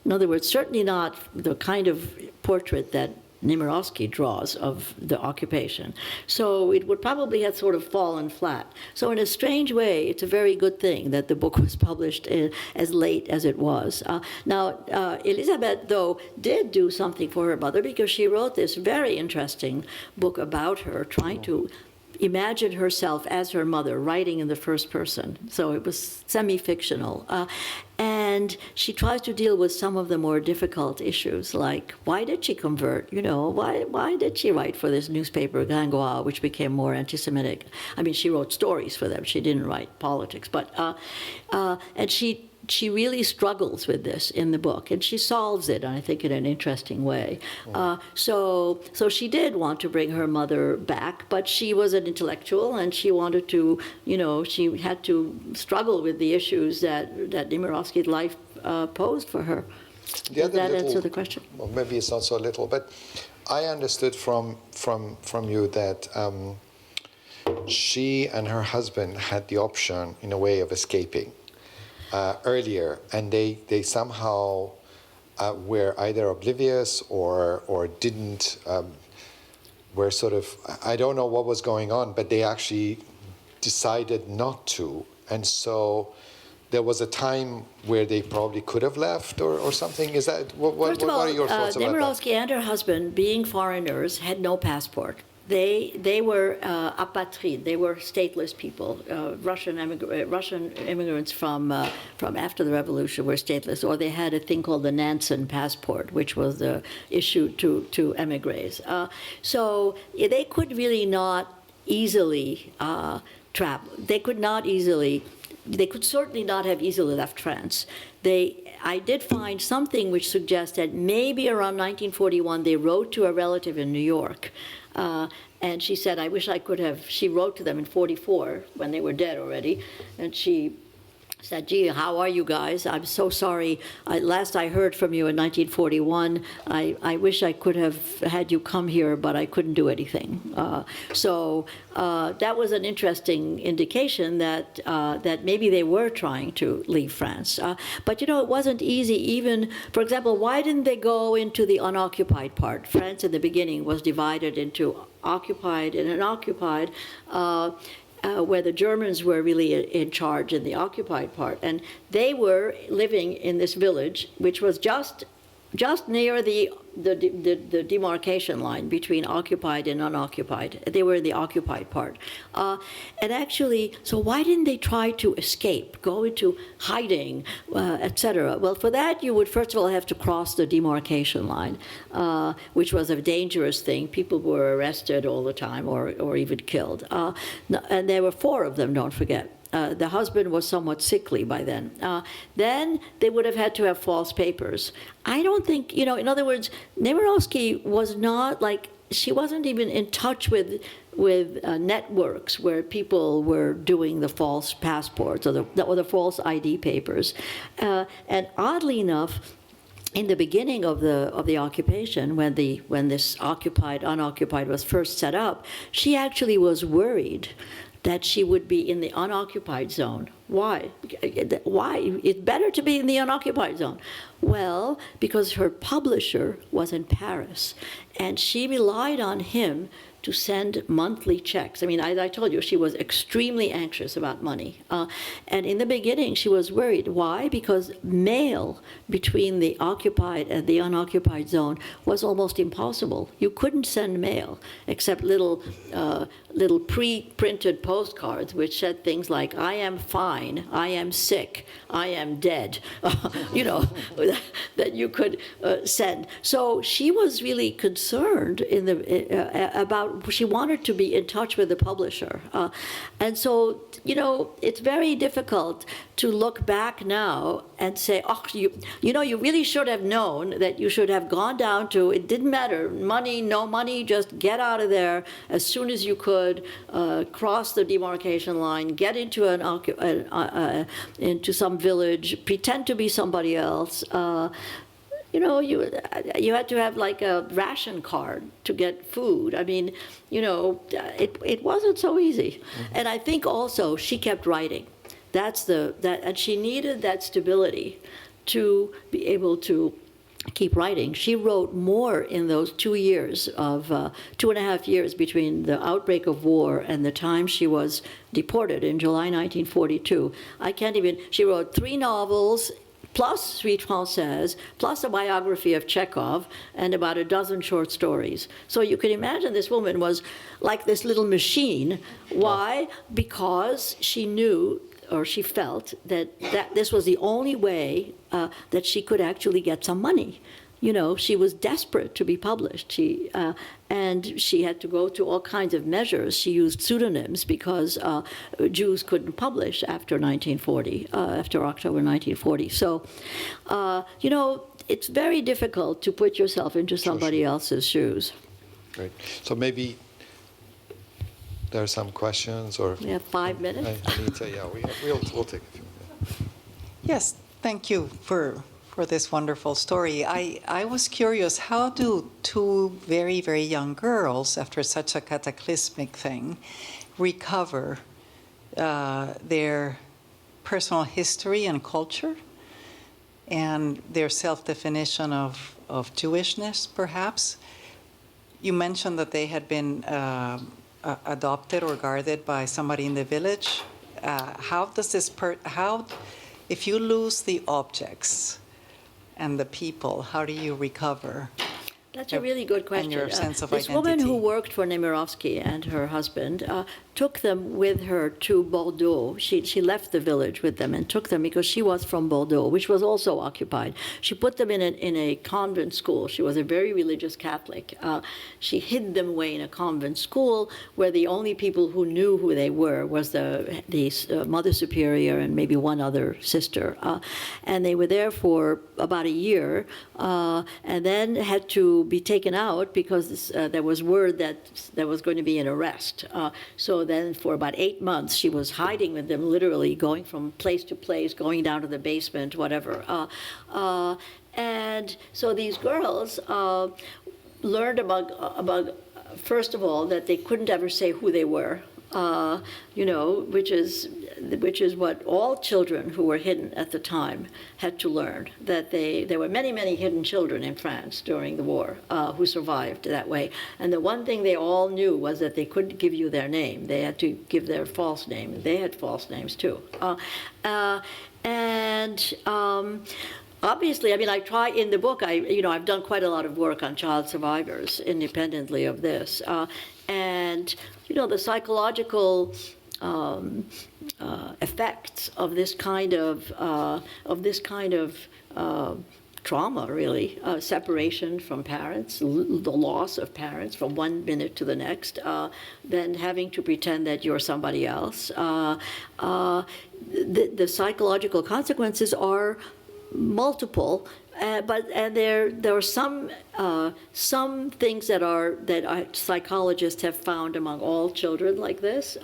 In other words, certainly not the kind of portrait that Nemirovsky draws of the occupation. So it would probably have sort of fallen flat. So in a strange way, it's a very good thing that the book was published as late as it was. Now, Elizabeth, though, did do something for her mother, because she wrote this very interesting book about her, trying to imagine herself as her mother, writing in the first person. So it was semi-fictional. And she tries to deal with some of the more difficult issues, like why did she convert? Why did she write for this newspaper, Gringoire, which became more anti-Semitic? I mean, she wrote stories for them. She didn't write politics. But and she really struggles with this in the book, and she solves it, I think, in an interesting way. So she did want to bring her mother back, but she was an intellectual, and she wanted to, she had to struggle with the issues that Nemirovsky's life posed for her. Does that answer the question? Well, maybe it's not so little, but I understood from you that she and her husband had the option, in a way, of escaping earlier, and they somehow were either oblivious or didn't, were sort of, I don't know what was going on, but they actually decided not to. And so there was a time where they probably could have left or something. Is that, what are your thoughts about that? Nemirovsky and her husband, being foreigners, had no passport. They were apatrides. They were stateless people. Russian immigrants from after the revolution were stateless, or they had a thing called the Nansen passport, which was issued to emigres. So they could really not easily travel. They could certainly not have easily left France. I did find something which suggests that maybe around 1941 they wrote to a relative in New York. And she said, I wish I could have, she wrote to them in 44 when they were dead already. And she said, gee, how are you guys? I'm so sorry. Last I heard from you in 1941. I wish I could have had you come here, but I couldn't do anything. So that was an interesting indication that maybe they were trying to leave France. But it wasn't easy even, for example, why didn't they go into the unoccupied part? France in the beginning was divided into occupied and unoccupied. Where the Germans were really in charge in the occupied part. And they were living in this village, which was just near the demarcation line between occupied and unoccupied. They were in the occupied part. And actually, so why didn't they try to escape, go into hiding, etc.? Well, for that, you would first of all have to cross the demarcation line, which was a dangerous thing. People were arrested all the time or even killed. And there were 4 of them, don't forget. The husband was somewhat sickly by then. Then they would have had to have false papers. I don't think, in other words, Nemirovsky was not she wasn't even in touch with networks where people were doing the false passports or the false ID papers. And oddly enough, in the beginning of the occupation, when this unoccupied was first set up, she actually was worried that she would be in the unoccupied zone. Why? It's better to be in the unoccupied zone. Well, because her publisher was in Paris, and she relied on him to send monthly checks. I mean, I told you, she was extremely anxious about money. And in the beginning, she was worried. Why? Because mail between the occupied and the unoccupied zone was almost impossible. You couldn't send mail except little pre-printed postcards which said things like, I am fine. fine, I am sick, I am dead, you know, that you could send. So she was really concerned about, she wanted to be in touch with the publisher. And so, you know, it's very difficult to look back now and say, oh, you know, you really should have known that you should have gone down to, it didn't matter, money, no money, just get out of there as soon as you could, cross the demarcation line, get into into some village, pretend to be somebody else. You know, you had to have like a ration card to get food. I mean, you know, it wasn't so easy. Mm-hmm. And I think also she kept writing. And she needed that stability to be able to keep writing. She wrote more in those 2 years of 2.5 years between the outbreak of war and the time she was deported in July 1942. She wrote 3 novels, plus Suite Française, plus a biography of Chekhov, and about a dozen short stories. So you can imagine this woman was like this little machine. Why? Because she knew, or she felt, that this was the only way that she could actually get some money. You know, she was desperate to be published. And she had to go to all kinds of measures. She used pseudonyms because Jews couldn't publish after 1940, after October 1940. So, you know, it's very difficult to put yourself into somebody else's shoes. Great. So maybe there are some questions, or we have 5 minutes. Anita, yeah, we'll take a few minutes. Yes, thank you for this wonderful story. I was curious, how do 2 very, very young girls, after such a cataclysmic thing, recover their personal history and culture and their self-definition of Jewishness, perhaps? You mentioned that they had been adopted or guarded by somebody in the village. How does this if you lose the objects and the people, how do you recover? That's a really good question. And your sense of this identity. Woman who worked for Nemirovsky and her husband took them with her to Bordeaux. She left the village with them and took them because she was from Bordeaux, which was also occupied. She put them in a convent school. She was a very religious Catholic. She hid them away in a convent school where the only people who knew who they were was the Mother Superior and maybe one other sister. And they were there for about a year and then had to be taken out because there was word that there was going to be an arrest. So then for about 8 months, she was hiding with them, literally going from place to place, going down to the basement, whatever. And so these girls learned about, first of all, that they couldn't ever say who they were. You know, which is what all children who were hidden at the time had to learn, that there were many, many hidden children in France during the war who survived that way. And the one thing they all knew was that they couldn't give you their name. They had to give their false name. They had false names too. Obviously, I mean, I try in the book, I've done quite a lot of work on child survivors independently of this. And, you know, the psychological effects of this kind of trauma, really, separation from parents, the loss of parents from one minute to the next, then having to pretend that you're somebody else. The psychological consequences are multiple, but there are some things that psychologists have found among all children like this.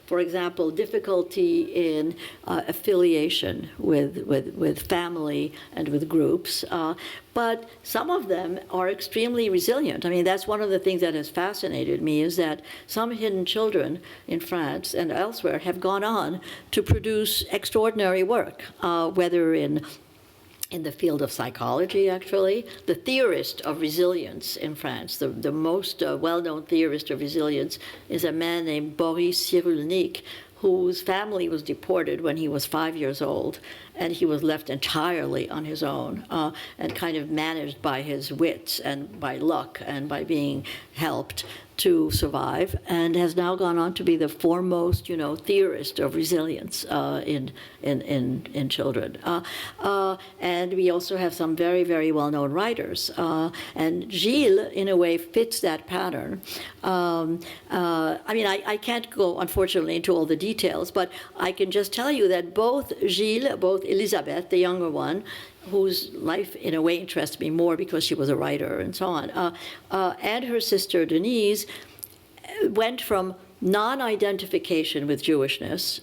For example, difficulty in affiliation with family and with groups. But some of them are extremely resilient. I mean, that's one of the things that has fascinated me, is that some hidden children in France and elsewhere have gone on to produce extraordinary work, whether in the field of psychology, actually. The theorist of resilience in France, the most well-known theorist of resilience, is a man named Boris Cyrulnik, whose family was deported when he was 5 years old, and he was left entirely on his own and kind of managed by his wits and by luck and by being helped to survive, and has now gone on to be the foremost, theorist of resilience in children. And we also have some very, very well-known writers. And Gilles, in a way, fits that pattern. I can't go, unfortunately, into all the details, but I can just tell you that both Gilles, both Elisabeth, the younger one, whose life in a way interests me more because she was a writer and so on, and her sister Denise went from non-identification with Jewishness,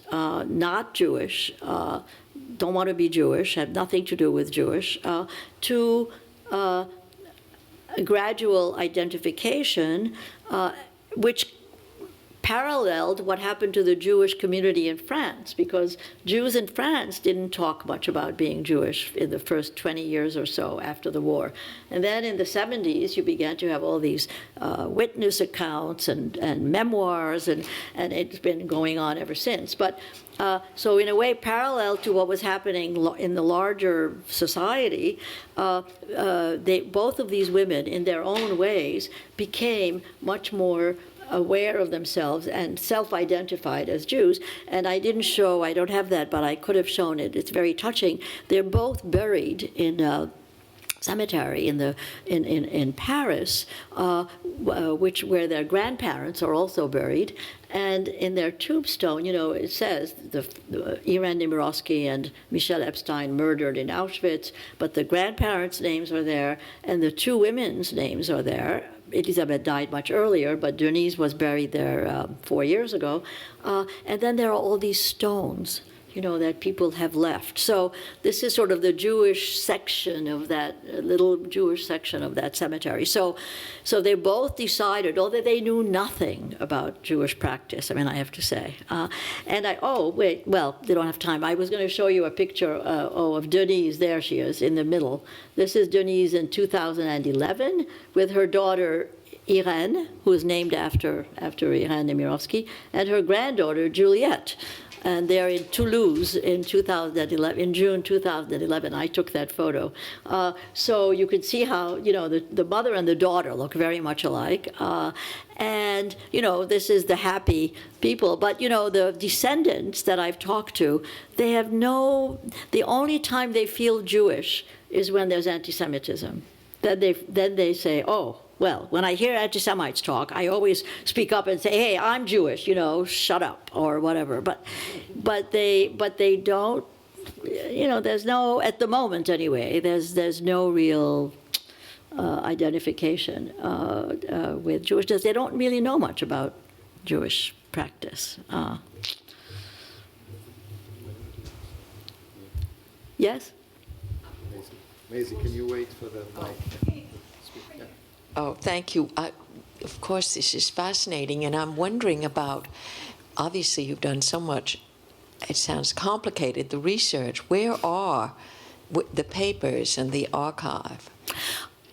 not Jewish, don't want to be Jewish, had nothing to do with Jewish, to a gradual identification, which paralleled what happened to the Jewish community in France, because Jews in France didn't talk much about being Jewish in the first 20 years or so after the war. And then in the 70s, you began to have all these witness accounts and memoirs, and it's been going on ever since. But so in a way, parallel to what was happening in the larger society, both of these women, in their own ways, became much more aware of themselves and self-identified as Jews. And I don't have that, but I could have shown it. It's very touching. They're both buried in a cemetery in Paris, where their grandparents are also buried. And in their tombstone, it says Irene Nemirovsky and Michel Epstein murdered in Auschwitz, but the grandparents' names are there, and the two women's names are there. Elisabeth died much earlier, but Denise was buried there 4 years ago. And then there are all these stones, that people have left. So this is sort of the Jewish section of that, little Jewish section of that cemetery. So they both decided, although they knew nothing about Jewish practice, I have to say. They don't have time. I was going to show you a picture of Denise. There she is in the middle. This is Denise in 2011 with her daughter Irene, who is named after Irene Nemirovsky, and her granddaughter Juliette. And they're in Toulouse in 2011, in June 2011. I took that photo. So you can see how, the mother and the daughter look very much alike. And, this is the happy people. But, the descendants that I've talked to, they have the only time they feel Jewish is when there's anti-Semitism. Then they say, oh, well, when I hear anti-Semites talk, I always speak up and say, hey, I'm Jewish, shut up, or whatever. But they don't, there's no, at the moment anyway, there's no real identification with Jewishness. They don't really know much about Jewish practice. Yes? Maisie, can you wait for the mic? Oh, thank you. Of course, this is fascinating, and I'm wondering about, obviously you've done so much, it sounds complicated, the research. Where are the papers and the archive?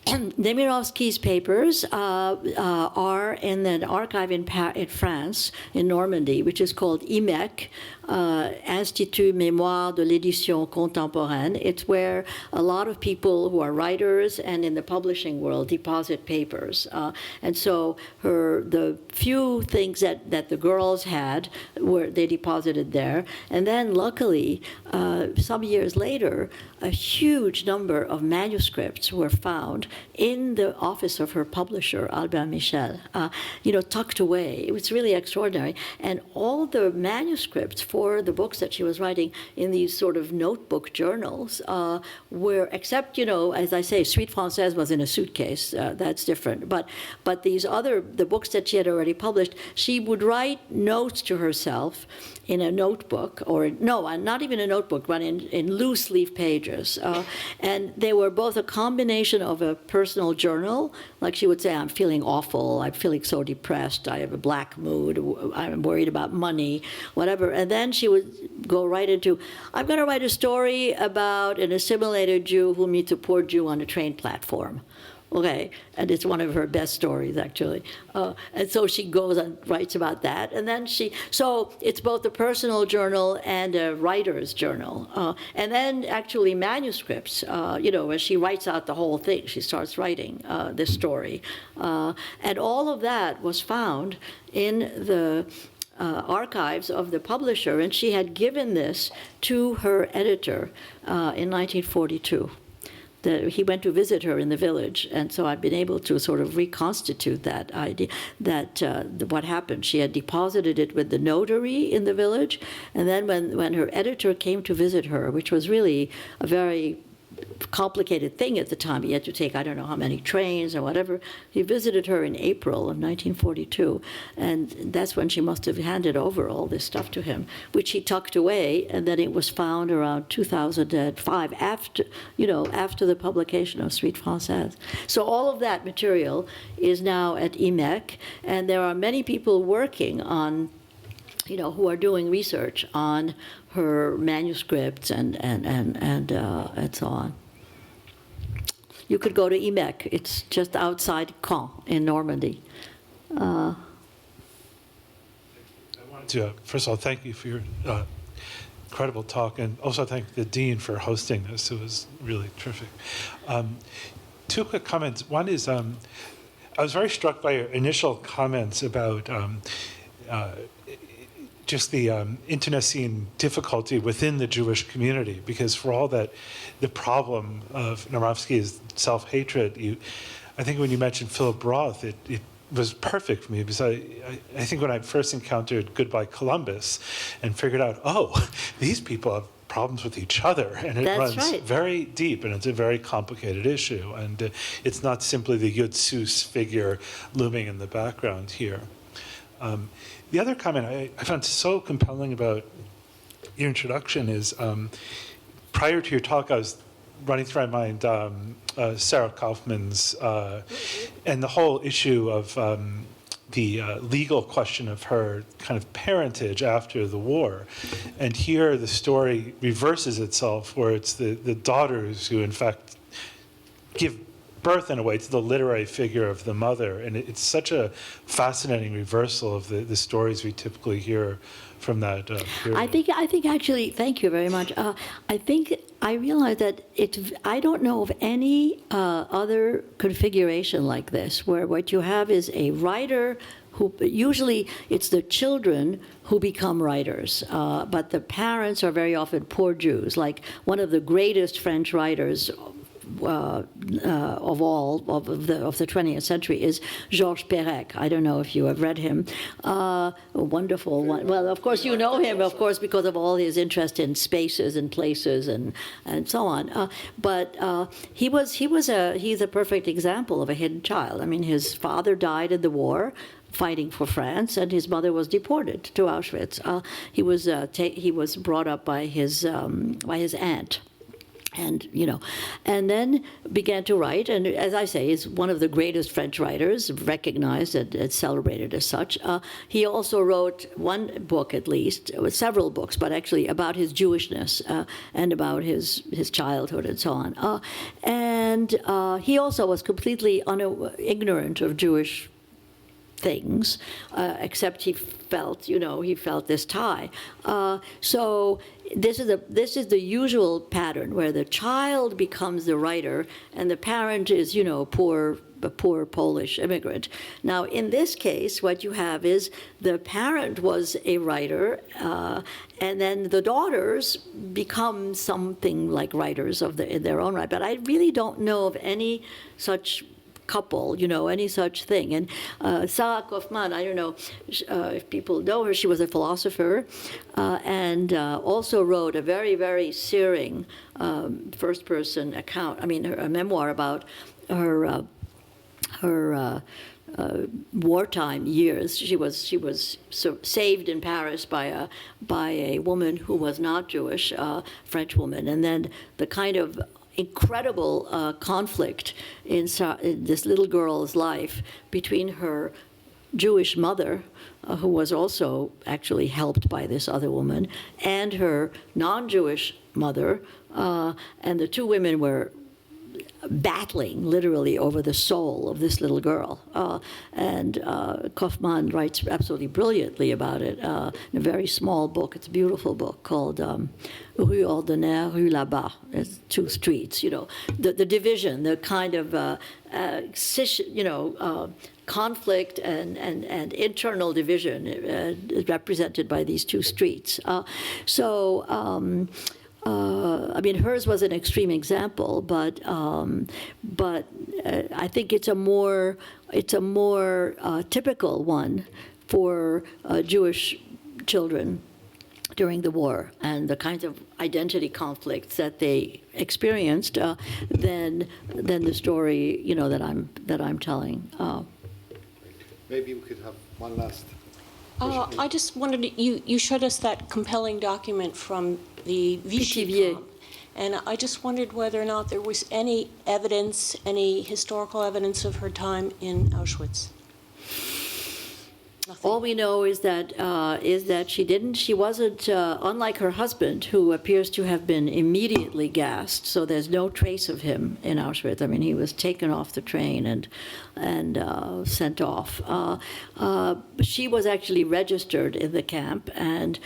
Nemirovsky's papers are in an archive in France, in Normandy, which is called IMEC, Institut Mémoire de l'Édition Contemporaine. It's where a lot of people who are writers and in the publishing world deposit papers. And so the few things that the girls had, they deposited there. And then luckily, some years later, a huge number of manuscripts were found in the office of her publisher, Albert Michel, tucked away. It was really extraordinary. And all the manuscripts for the books that she was writing in these sort of notebook journals were, except, as I say, Suite Française was in a suitcase. That's different. But the books that she had already published, she would write notes to herself in a notebook, or no, not even a notebook, but in loose leaf pages. And they were both a combination of a personal journal, like she would say, I'm feeling awful, I'm feeling so depressed, I have a black mood, I'm worried about money, whatever. And then she would go right into, I'm going to write a story about an assimilated Jew who meets a poor Jew on a train platform, okay? And it's one of her best stories, actually. And so she goes and writes about that. And then so it's both a personal journal and a writer's journal. And then actually manuscripts, where she writes out the whole thing. She starts writing this story. And all of that was found in the archives of the publisher, and she had given this to her editor in 1942. He went to visit her in the village, and so I've been able to sort of reconstitute that idea, that what happened. She had deposited it with the notary in the village, and then when her editor came to visit her, which was really a very complicated thing at the time. He had to take, I don't know how many trains or whatever. He visited her in April of 1942, and that's when she must have handed over all this stuff to him, which he tucked away, and then it was found around 2005, after the publication of Suite Française. So all of that material is now at IMEC, and there are many people working on, who are doing research on her manuscripts and so on. You could go to IMEC. It's just outside Caen in Normandy. I wanted to, first of all, thank you for your incredible talk, and also thank the Dean for hosting this. It was really terrific. Two quick comments. One is, I was very struck by your initial comments about just the internecine difficulty within the Jewish community, because for all that the problem of Nurowski is self-hatred, I think when you mentioned Philip Roth, it was perfect for me, because I think when I first encountered Goodbye Columbus and figured out, these people have problems with each other, and it That's runs right. very deep, and it's a very complicated issue, and it's not simply the Yud Sus figure looming in the background here. The other comment I found so compelling about your introduction is, prior to your talk, I was running through my mind Sarah Kaufman's, and the whole issue of the legal question of her kind of parentage after the war. And here the story reverses itself, where it's the daughters who, in fact, give birth in a way to the literary figure of the mother, and it's such a fascinating reversal of the stories we typically hear from that period. I think actually, thank you very much. I think I realized that I don't know of any other configuration like this, where what you have is a writer who, usually it's the children who become writers, but the parents are very often poor Jews. Like one of the greatest French writers of all of the 20th century is Georges Perec. I don't know if you have read him. A wonderful one. Well, of course you know him, of course, because of all his interest in spaces and places and so on. But he's a perfect example of a hidden child. I mean, his father died in the war, fighting for France, and his mother was deported to Auschwitz. He was brought up by his aunt. And then began to write, and as I say, is one of the greatest French writers, recognized and celebrated as such. He also wrote one book, at least, several books, but actually about his Jewishness and about his childhood and so on. And he also was completely ignorant of Jewish things, except he felt this tie. So this is the usual pattern, where the child becomes the writer and the parent is, a poor Polish immigrant. Now, in this case, what you have is the parent was a writer, and then the daughters become something like writers in their own right. But I really don't know of any such couple, any such thing. And Sarah Kaufman, I don't know if people know her, she was a philosopher and also wrote a very, very searing first-person account, a memoir about her wartime years. She was saved in Paris by a woman who was not Jewish, French woman, and then the kind of incredible conflict in this little girl's life between her Jewish mother, who was also actually helped by this other woman, and her non-Jewish mother, and the two women were battling literally over the soul of this little girl. And Kaufman writes absolutely brilliantly about it in a very small book. It's a beautiful book called Rue Ordinaire, Rue Là-bas. It's two streets, the division, the kind of conflict and internal division is represented by these two streets. I mean, hers was an extreme example, but I think it's a more typical one for Jewish children during the war and the kinds of identity conflicts that they experienced than the story that I'm telling. Maybe we could have one last. I just wanted you showed us that compelling document from the Vichy Pithiviers. camp, and I just wondered whether or not there was any evidence, any historical evidence of her time in Auschwitz. Nothing. All we know is that she wasn't, unlike her husband, who appears to have been immediately gassed. So there's no trace of him in Auschwitz. I mean, he was taken off the train and sent off. She was actually registered in the camp, and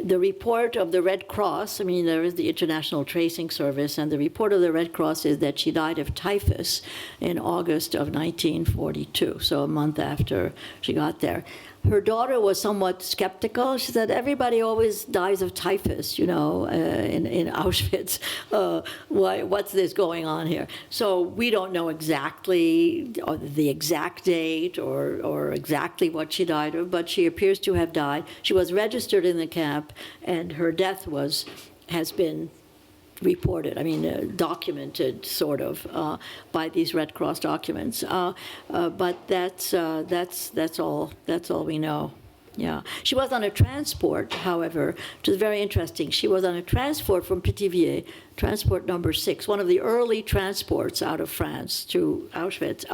the report of the Red Cross, I mean, there is the International Tracing Service, and the report of the Red Cross is that she died of typhus in August of 1942, so a month after she got there. Her daughter was somewhat skeptical. She said, everybody always dies of typhus, in Auschwitz. What's this going on here? So we don't know exactly the exact date or exactly what she died of, but she appears to have died. She was registered in the camp, and her death has been reported, documented sort of by these Red Cross documents. But that's all we know. Yeah. She was on a transport, however, which is very interesting. She was on a transport from Pithiviers, transport number 6, one of the early transports out of France to Auschwitz,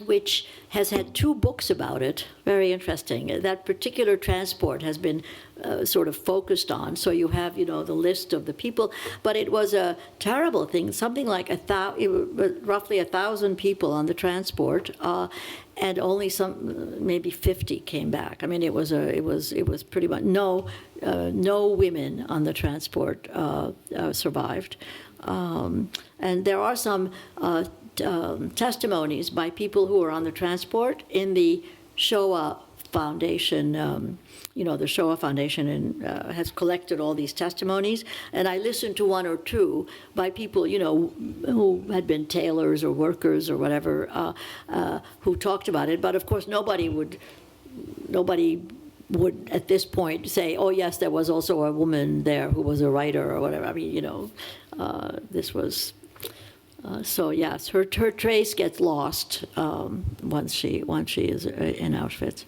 which has had 2 books about it. Very interesting. That particular transport has been sort of focused on. So you have, the list of the people. But it was a terrible thing. Something like roughly 1,000 people on the transport, and only maybe 50 came back. I mean, it was pretty much no women on the transport survived. And there are some testimonies by people who were on the transport in the Shoah Foundation. The Shoah Foundation has collected all these testimonies, and I listened to 1 or 2 by people, who had been tailors or workers or whatever, who talked about it. But of course, nobody would at this point say, oh yes, there was also a woman there who was a writer or whatever. I mean, this was. So yes, her trace gets lost once she is in Auschwitz.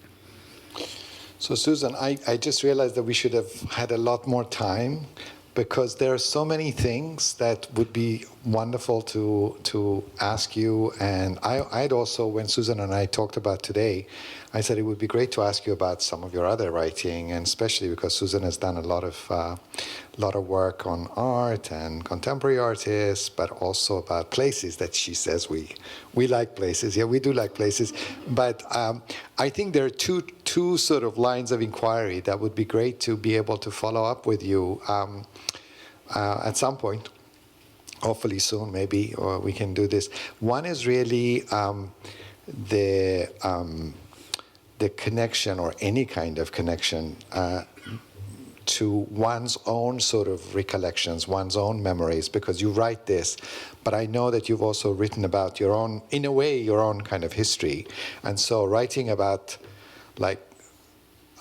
So Susan, I just realized that we should have had a lot more time, because there are so many things that would be wonderful to ask you. And I'd also, when Susan and I talked about today, I said it would be great to ask you about some of your other writing, and especially because Susan has done a lot of work on art and contemporary artists, but also about places that she says we like places. Yeah, we do like places. But I think there are two sort of lines of inquiry that would be great to be able to follow up with you at some point, hopefully soon, maybe, or we can do this. One is really the connection, or any kind of connection, to one's own sort of recollections, one's own memories, because you write this, but I know that you've also written about your own, in a way, your own kind of history. And so writing about, like,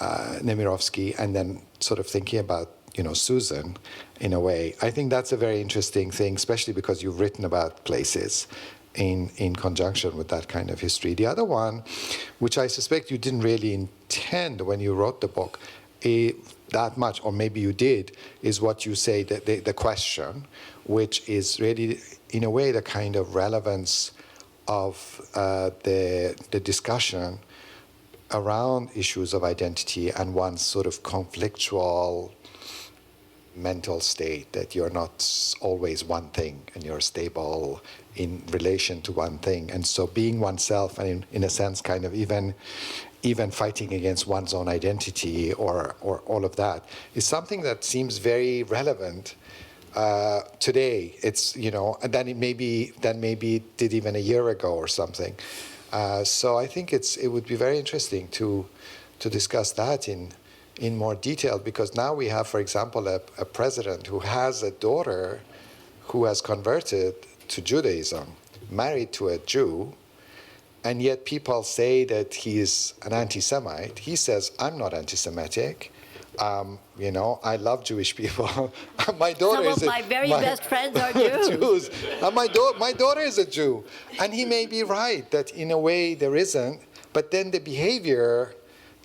Nemirovsky, and then sort of thinking about, Susan, in a way, I think that's a very interesting thing, especially because you've written about places in conjunction with that kind of history. The other one, which I suspect you didn't really intend when you wrote the book that much, or maybe you did, is what you say, the question, which is really, in a way, the kind of relevance of the discussion around issues of identity and one's sort of conflictual mental state, that you're not always one thing and you're stable in relation to one thing. And so being oneself, and in a sense, kind of even fighting against one's own identity or all of that, is something that seems very relevant today. It's, you know, and then maybe it did even a year ago or something. So I think it would be very interesting to discuss that in more detail, because now we have, for example, a president who has a daughter who has converted to Judaism, married to a Jew, and yet people say that he is an anti-Semite. He says, I'm not anti-Semitic. You know, I love Jewish people. My daughter Some of my very best friends are Jews. My daughter is a Jew. And he may be right that in a way there isn't, but then the behavior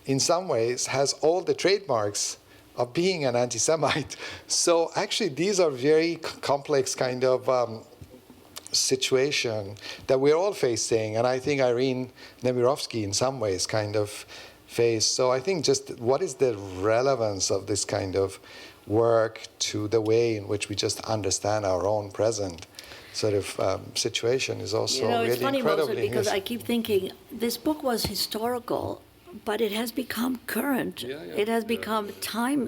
in some ways has all the trademarks of being an anti-Semite. So actually these are very complex kind of situation that we're all facing. And I think Irene Nemirovsky in some ways kind of faced. So I think just what is the relevance of this kind of work to the way in which we just understand our own present sort of situation is also really it's funny, incredibly Moses, because useful. I keep thinking this book was historical, but it has become current. It has become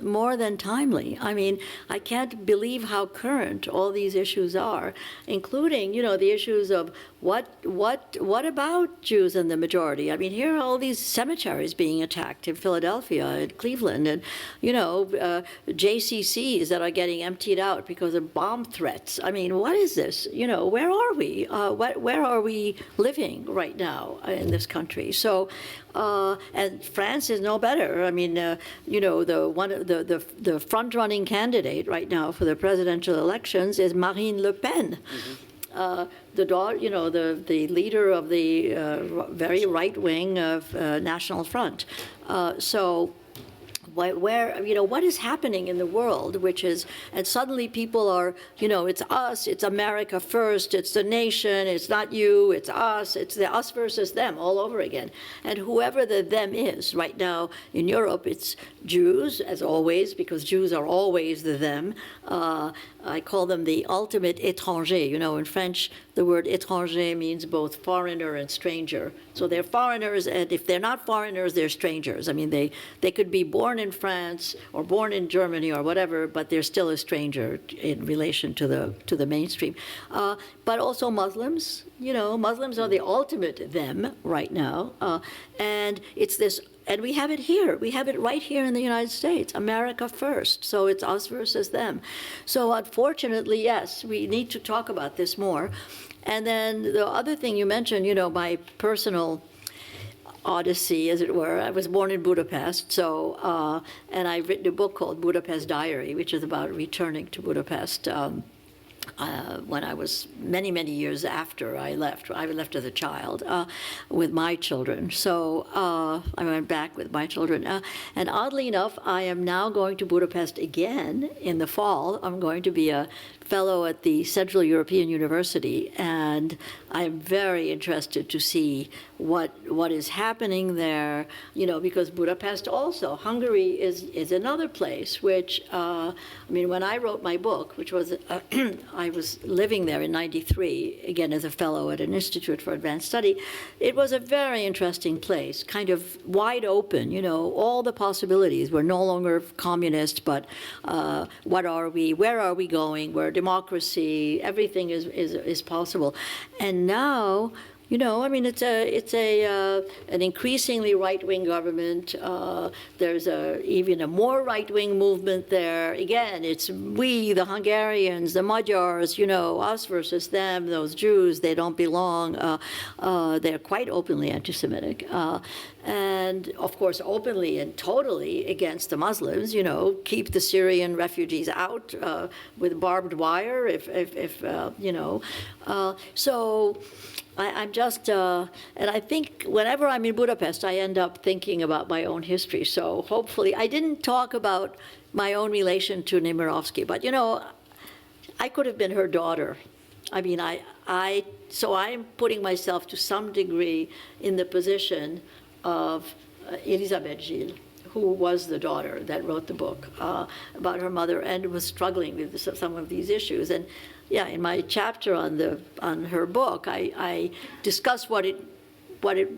more than timely. I mean, I can't believe how current all these issues are, including, you know, the issues of what about Jews in the majority? I mean, here are all these cemeteries being attacked in Philadelphia and Cleveland, and, you know, JCCs that are getting emptied out because of bomb threats. I mean, what is this? You know, where are we? Where are we living right now in this country? So, and France is no better. I mean, you know, the front-running candidate right now for the presidential elections is Marine Le Pen. The daughter, you know, the leader of the very right wing of National Front. So, where, you know, what is happening in the world, which is, and suddenly people are, you know, it's us, it's America first, it's the nation, it's not you, it's the us versus them all over again. And whoever the them is, right now in Europe, it's Jews, as always, because Jews are always the them. I call them the ultimate étranger. You know, in French, the word étranger means both foreigner and stranger. So they're foreigners, and if they're not foreigners, they're strangers. I mean, they could be born in France or born in Germany or whatever, but they're still a stranger in relation to the mainstream. But also Muslims. You know, Muslims are the ultimate them right now, and it's this. And we have it here. We have it right here in the United States, America first. So it's us versus them. So unfortunately, yes, we need to talk about this more. And then the other thing you mentioned, you know, my personal odyssey, as it were. I was born in Budapest, so, and I've written a book called Budapest Diary, which is about returning to Budapest. When I was many, many years after I left as a child with my children. So I went back with my children. And oddly enough, I am now going to Budapest again in the fall. I'm going to be a fellow at the Central European University, and I'm very interested to see what is happening there, you know, because Budapest also, Hungary is another place which, I mean, when I wrote my book, which was, I was living there in '93, again as a fellow at an Institute for Advanced Study, it was a very interesting place, kind of wide open, you know, all the possibilities. We're no longer communist, but what are we, where are we going, we're democracy, everything is possible. And now, you know, I mean, it's an increasingly right-wing government. There's even a more right-wing movement there. Again, it's we, the Hungarians, the Magyars, you know, us versus them, those Jews, they don't belong. They're quite openly anti-Semitic. And, of course, openly and totally against the Muslims, you know, keep the Syrian refugees out with barbed wire, if you know. So I'm just, and I think whenever I'm in Budapest, I end up thinking about my own history. So hopefully, I didn't talk about my own relation to Nemirovsky, but, you know, I could have been her daughter. I mean, so I'm putting myself to some degree in the position of Elisabeth Gilles, who was the daughter that wrote the book about her mother and was struggling with some of these issues. And yeah, in my chapter on her book, I discuss what it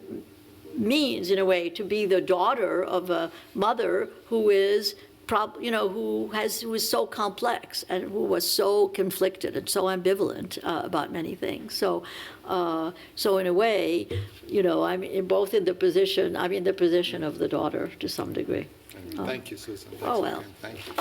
means in a way to be the daughter of a mother who is who is so complex and who was so conflicted and so ambivalent about many things. So in a way, I'm in the position of the daughter to some degree. Thank you, Susan. Oh, well. Thank you.